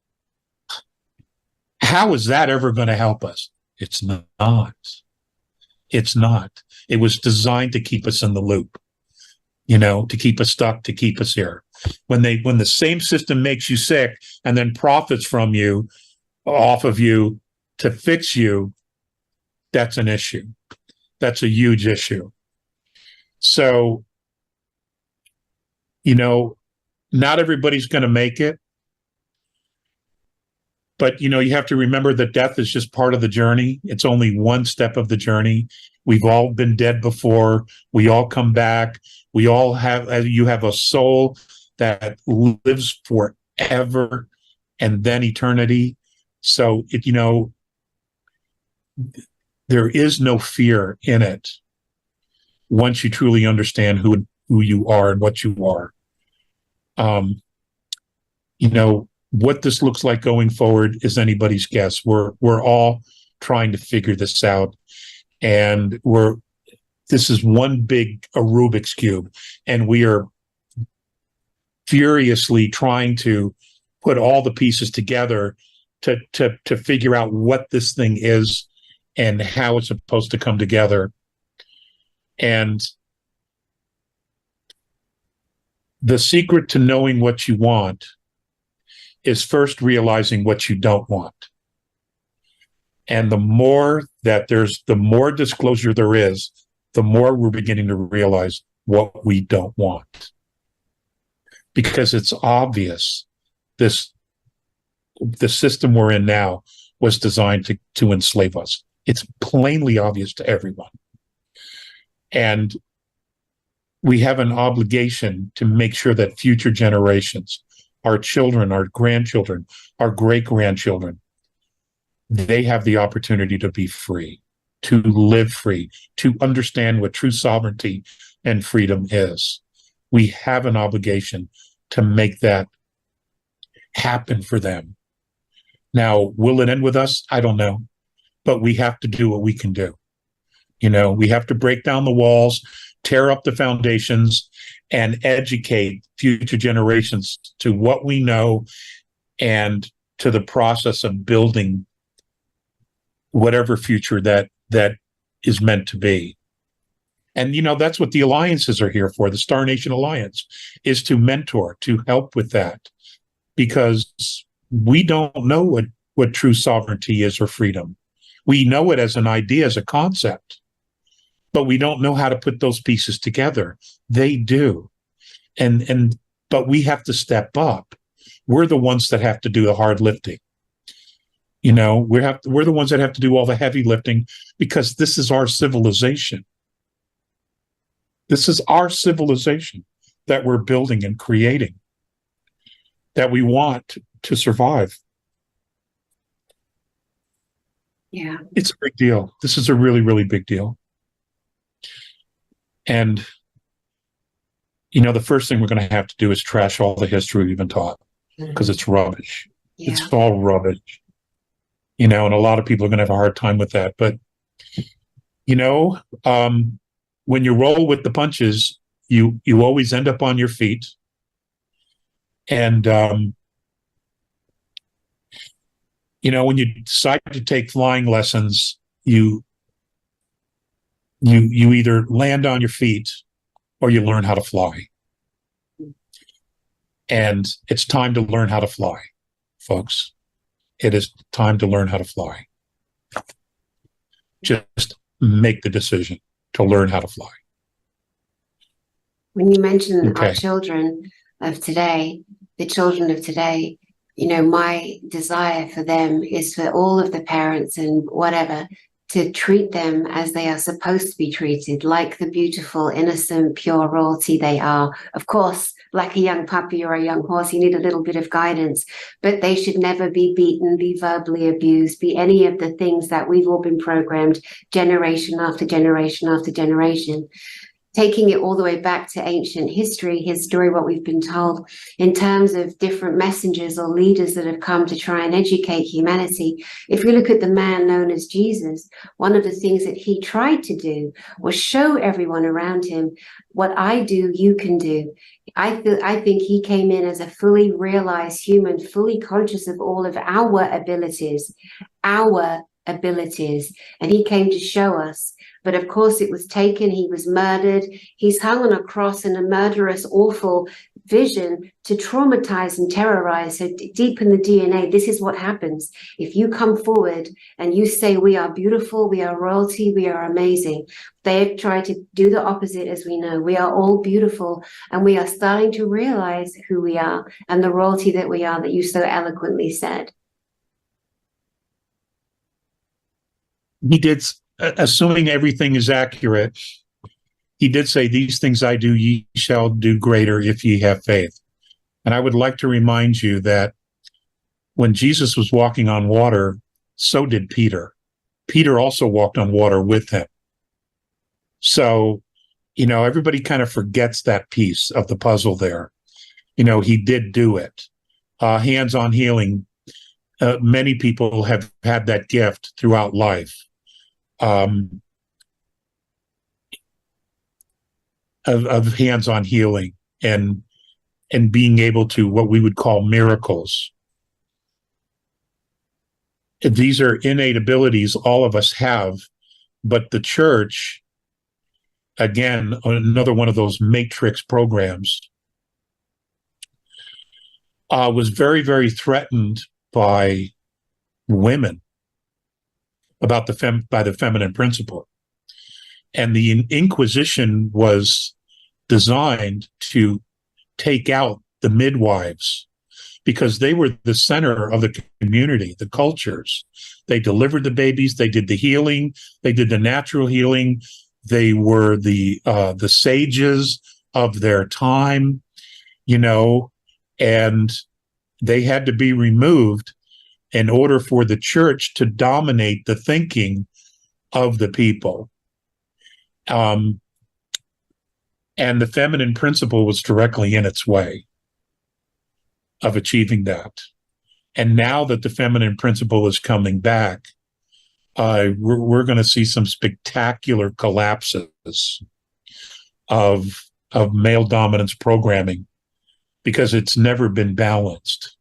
How is that ever going to help us? It's not. It's not. It was designed to keep us in the loop, to keep us stuck, to keep us here. When the same system makes you sick and then profits from you, off of you to fix you, that's an issue. That's a huge issue. So, not everybody's going to make it. But, you have to remember that death is just part of the journey. It's only one step of the journey. We've all been dead before. We all come back. We all you have a soul that lives forever and then eternity. So, there is no fear in it once you truly understand who you are and what you are. What this looks like going forward is anybody's guess. We're all trying to figure this out, and this is one big Rubik's cube, and we are furiously trying to put all the pieces together to figure out what this thing is and how it's supposed to come together. And the secret to knowing what you want is first realizing what you don't want. And the more disclosure there is, the more we're beginning to realize what we don't want. Because it's obvious the system we're in now was designed to enslave us. It's plainly obvious to everyone. And we have an obligation to make sure that future generations, our children, our grandchildren, our great-grandchildren, they have the opportunity to be free, to live free, to understand what true sovereignty and freedom is. We have an obligation to make that happen for them. Now, will it end with us? I don't know. But we have to do what we can do. We have to break down the walls, tear up the foundations, and educate future generations to what we know and to the process of building whatever future that is meant to be. And, that's what the alliances are here for. The Star Nation Alliance is to mentor, to help with that, because we don't know what true sovereignty is or freedom. We know it as an idea, as a concept, but we don't know how to put those pieces together. They do. But we have to step up. We're the ones that have to do the hard lifting. We're the ones that have to do all the heavy lifting, because this is our civilization. This is our civilization that we're building and creating, that we want to survive. Yeah. It's a big deal. This is a really, really big deal. And, the first thing we're going to have to do is trash all the history we've been taught, because it's rubbish. Yeah. It's all rubbish. And a lot of people are going to have a hard time with that. But, when you roll with the punches, you always end up on your feet. And, when you decide to take flying lessons, you either land on your feet or you learn how to fly. And it's time to learn how to fly, folks. It is time to learn how to fly. Just make the decision to learn how to fly. When you mention our children of today, the children of today, my desire for them is for all of the parents and whatever to treat them as they are supposed to be treated, like the beautiful, innocent, pure royalty they are. Of course, like a young puppy or a young horse, you need a little bit of guidance, but they should never be beaten, be verbally abused, be any of the things that we've all been programmed generation after generation after generation. Taking it all the way back to ancient history, what we've been told in terms of different messengers or leaders that have come to try and educate humanity. If we look at the man known as Jesus, one of the things that he tried to do was show everyone around him, what I do, you can do. I think he came in as a fully realized human, fully conscious of all of our abilities, and he came to show us. But of course, it was taken. He was murdered. He's hung on a cross in a murderous, awful vision to traumatize and terrorize. So deep in the DNA, this is what happens. If you come forward and you say, we are beautiful, we are royalty, we are amazing, they try to do the opposite, as we know. We are all beautiful, and we are starting to realize who we are and the royalty that we are, that you so eloquently said. He did, assuming everything is accurate, he did say, these things I do, ye shall do greater if ye have faith. And I would like to remind you that when Jesus was walking on water, so did Peter. Peter also walked on water with him. So, everybody kind of forgets that piece of the puzzle there. He did do it. Hands-on healing. Many people have had that gift throughout life. Of hands-on healing and being able to, what we would call miracles. These are innate abilities all of us have, but the church, again, another one of those matrix programs, was very, very threatened by women about by the feminine principle. And the Inquisition was designed to take out the midwives, because they were the center of the community, the cultures. They delivered the babies, they did the healing, they did the natural healing. They were the sages of their time, and they had to be removed in order for the church to dominate the thinking of the people. And the feminine principle was directly in its way of achieving that. And now that the feminine principle is coming back, we're going to see some spectacular collapses of male dominance programming, because it's never been balanced.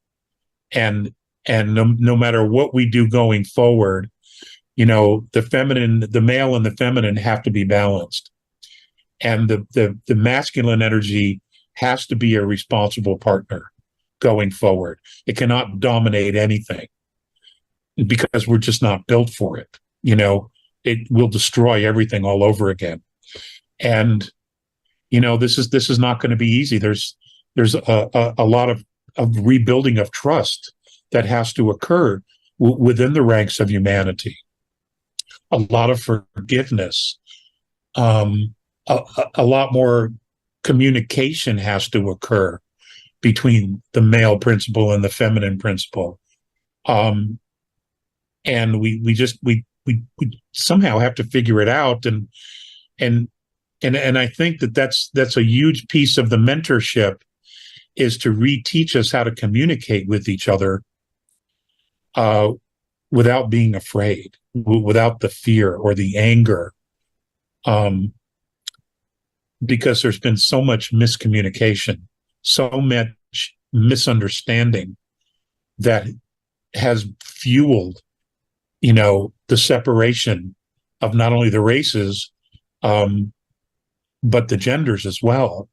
And no matter what we do going forward, the male and the feminine have to be balanced. And the masculine energy has to be a responsible partner going forward. It cannot dominate anything, because we're just not built for it. It will destroy everything all over again. And this is not going to be easy. There's a lot of rebuilding of trust that has to occur within the ranks of humanity. A lot of forgiveness. A lot more communication has to occur between the male principle and the feminine principle. And we somehow have to figure it out. And I think that's a huge piece of the mentorship, is to reteach us how to communicate with each other without being afraid, without the fear or the anger. Because there's been so much miscommunication, so much misunderstanding that has fueled, the separation of not only the races, but the genders as well.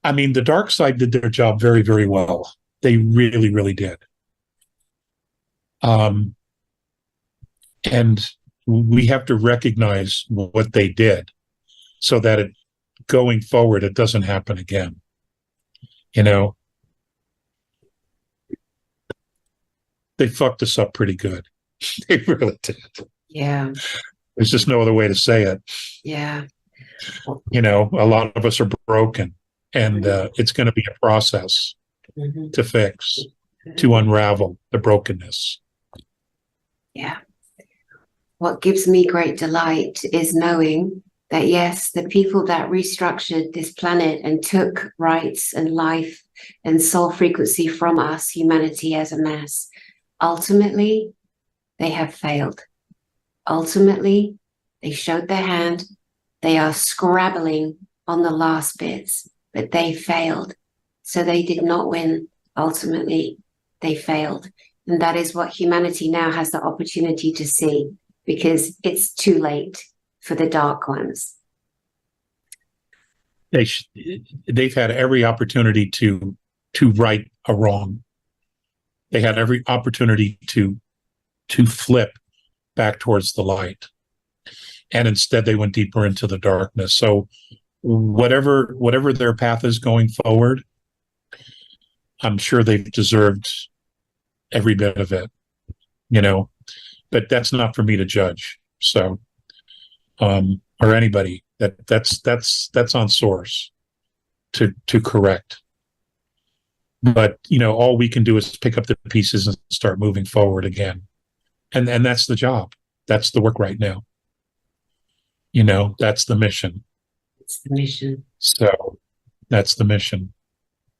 I mean, the dark side did their job very, very well. They really, really did. And we have to recognize what they did, so that going forward, it doesn't happen again. They fucked us up pretty good. They really did. Yeah. There's just no other way to say it. Yeah. A lot of us are broken, and it's going to be a process to fix, to unravel the brokenness. Yeah. What gives me great delight is knowing that, yes, the people that restructured this planet and took rights and life and soul frequency from us, humanity as a mass, ultimately, they have failed. Ultimately, they showed their hand. They are scrabbling on the last bits, but they failed. So they did not win. Ultimately, they failed. And that is what humanity now has the opportunity to see, because it's too late for the dark ones. They've had every opportunity to right a wrong. They had every opportunity to flip back towards the light, and instead they went deeper into the darkness. So whatever their path is going forward, I'm sure they've deserved every bit of it, but that's not for me to judge. So, or anybody, that's on source to correct. But, all we can do is pick up the pieces and start moving forward again. And that's the job. That's the work right now. That's the mission. It's the mission. So that's the mission.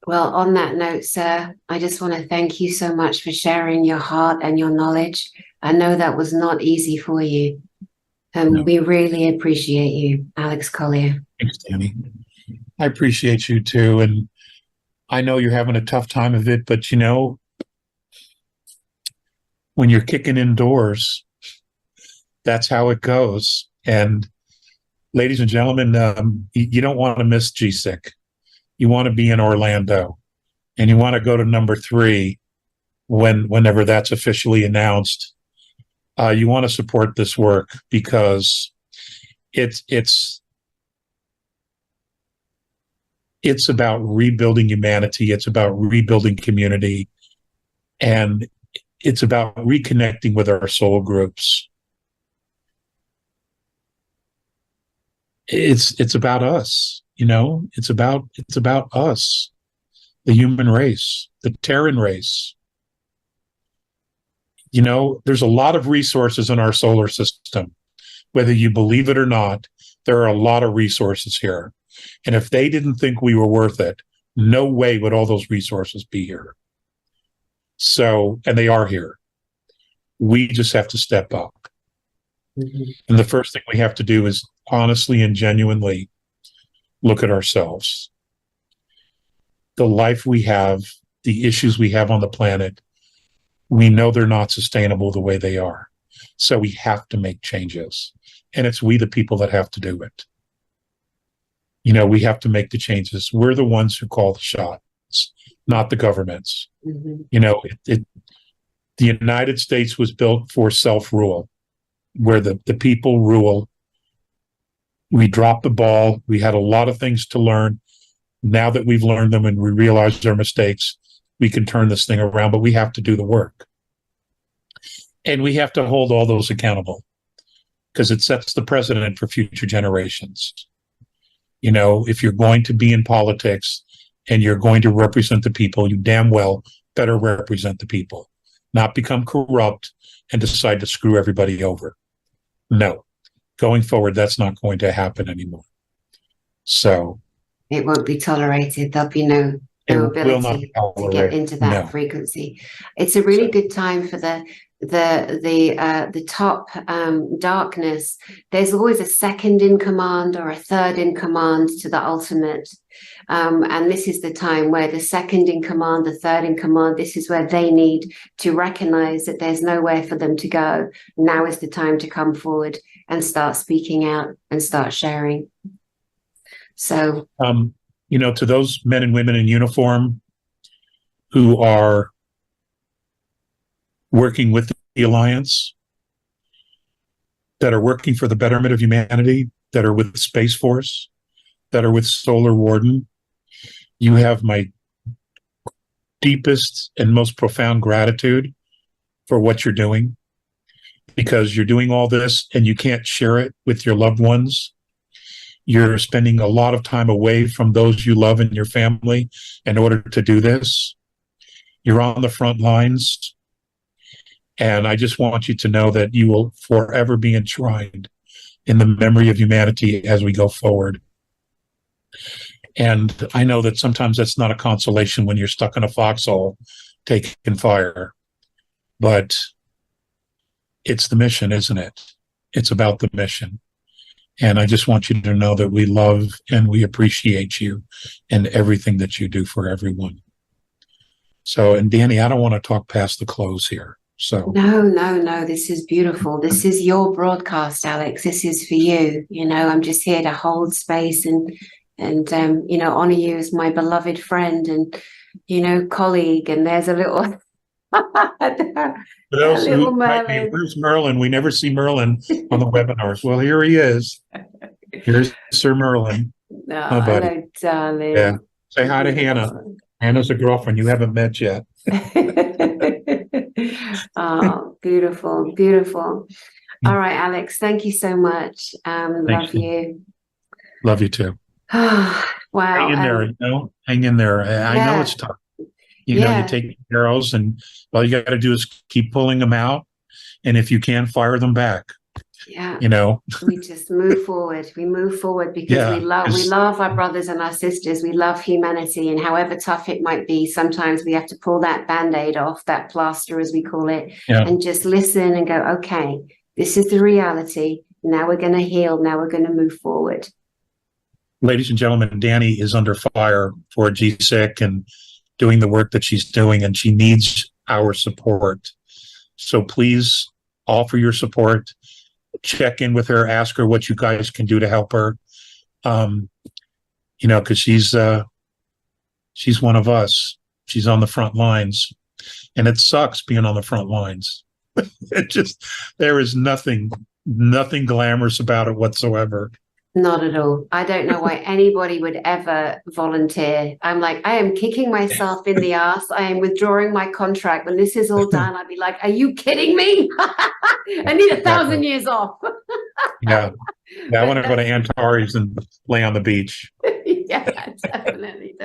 Well, on that note, sir, I just want to thank you so much for sharing your heart and your knowledge. I know that was not easy for you. No. We really appreciate you, Alex Collier. Thanks, Dani. I appreciate you too. And I know you're having a tough time of it, but when you're kicking indoors, that's how it goes. And ladies and gentlemen, you don't want to miss GSIC. You want to be in Orlando, and you want to go to number 3 whenever that's officially announced. You want to support this work, because it's about rebuilding humanity. It's about rebuilding community, and it's about reconnecting with our soul groups. It's about us, it's about us, the human race, the Terran race. There's a lot of resources in our solar system. Whether you believe it or not, there are a lot of resources here. And if they didn't think we were worth it, no way would all those resources be here. So, and they are here. We just have to step up. Mhm. And the first thing we have to do is honestly and genuinely look at ourselves. The life we have, the issues we have on the planet, we know they're not sustainable the way they are. So we have to make changes. And it's we, the people, that have to do it. We have to make the changes. We're the ones who call the shots, not the governments. Mhm. The United States was built for self-rule, where the people rule. We dropped the ball. We had a lot of things to learn. Now that we've learned them and we realized our mistakes, we can turn this thing around, but we have to do the work. And we have to hold all those accountable, because it sets the precedent for future generations. If you're going to be in politics and you're going to represent the people, you damn well better represent the people, not become corrupt and decide to screw everybody over. No, going forward, that's not going to happen anymore. So It won't be tolerated. There'll be no ability to get into that frequency. It's a really good time for the top darkness. There's always a second in command or a third in command to the ultimate. And this is the time where the second in command, the third in command, this is where they need to recognize that there's nowhere for them to go. Now is the time to come forward and start speaking out and start sharing. So, to those men and women in uniform who are working with the Alliance, that are working for the betterment of humanity, that are with Space Force, that are with Solar Warden, you have my deepest and most profound gratitude for what you're doing, because you're doing all this and you can't share it with your loved ones. You're spending a lot of time away from those you love and your family in order to do this. You're on the front lines. And I just want you to know that you will forever be enshrined in the memory of humanity as we go forward. And I know that sometimes that's not a consolation when you're stuck in a foxhole taking fire. But it's the mission, isn't it? It's about the mission. And I just want you to know that we love and we appreciate you and everything that you do for everyone. So, and Dani, I don't want to talk past the close here. So No, this is beautiful. This is your broadcast, Alex. This is for you. I'm just here to hold space and honor you as my beloved friend and colleague. And there's a little For those who might be, where's Merlin? We never see Merlin on the webinars. Well, here he is. Here's Sir Merlin. My buddy. Hello, darling. Yeah. Say hi to Hannah. Hannah's a girlfriend you haven't met yet. Oh, beautiful, beautiful. All right, Alex, thank you so much. Love you. Love you too. Wow. Hang in there, hang in there. I know it's tough. You take arrows and all you got to do is keep pulling them out. And if you can, fire them back. Yeah. We just move forward. We move forward because we love our brothers and our sisters. We love humanity, and however tough it might be, sometimes we have to pull that Band-Aid off, that plaster as we call it, and just listen and go, okay, this is the reality. Now we're going to heal. Now we're going to move forward. Ladies and gentlemen, Dani is under fire for GSIC and doing the work that she's doing, and she needs our support. So please offer your support. Check in with her, ask her what you guys can do to help her. Because she's one of us. She's on the front lines, and it sucks being on the front lines. There is nothing glamorous about it whatsoever. Not at all. I don't know why anybody would ever volunteer. I'm like, I am kicking myself in the ass. I am withdrawing my contract. When this is all done, I'd be like, are you kidding me? I need 1,000 years off. Yeah, I want to go to Antares and lay on the beach. Yeah, definitely.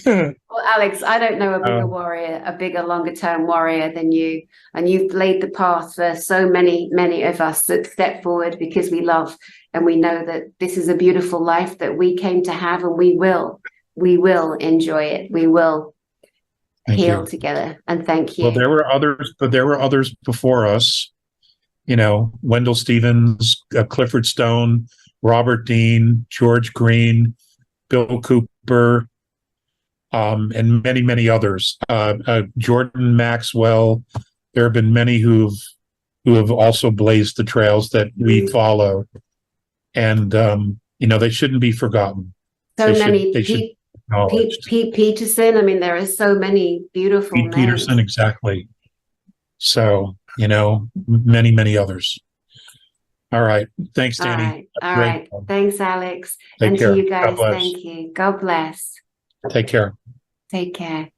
Well, Alex, I don't know a bigger warrior, a bigger, longer-term warrior than you. And you've laid the path for so many of us that step forward because we love and we know that this is a beautiful life that we came to have, and we will enjoy it. We will. Thank heal you. together. And thank you. Well, there were others, but there were others before us. Wendell Stevens, Clifford Stone, Robert Dean, George Green, Bill Cooper, and many, many others. Jordan Maxwell. There have been many who have also blazed the trails that we follow, and they shouldn't be forgotten. So They many. should be Pete Peterson. I mean, there are so many beautiful Pete names. Peterson, exactly. So, many, many others. All right. Thanks, Dani. All right. Thanks, Alex. Take and care. to you guys, God bless. thank you. God bless. Take care. Take care.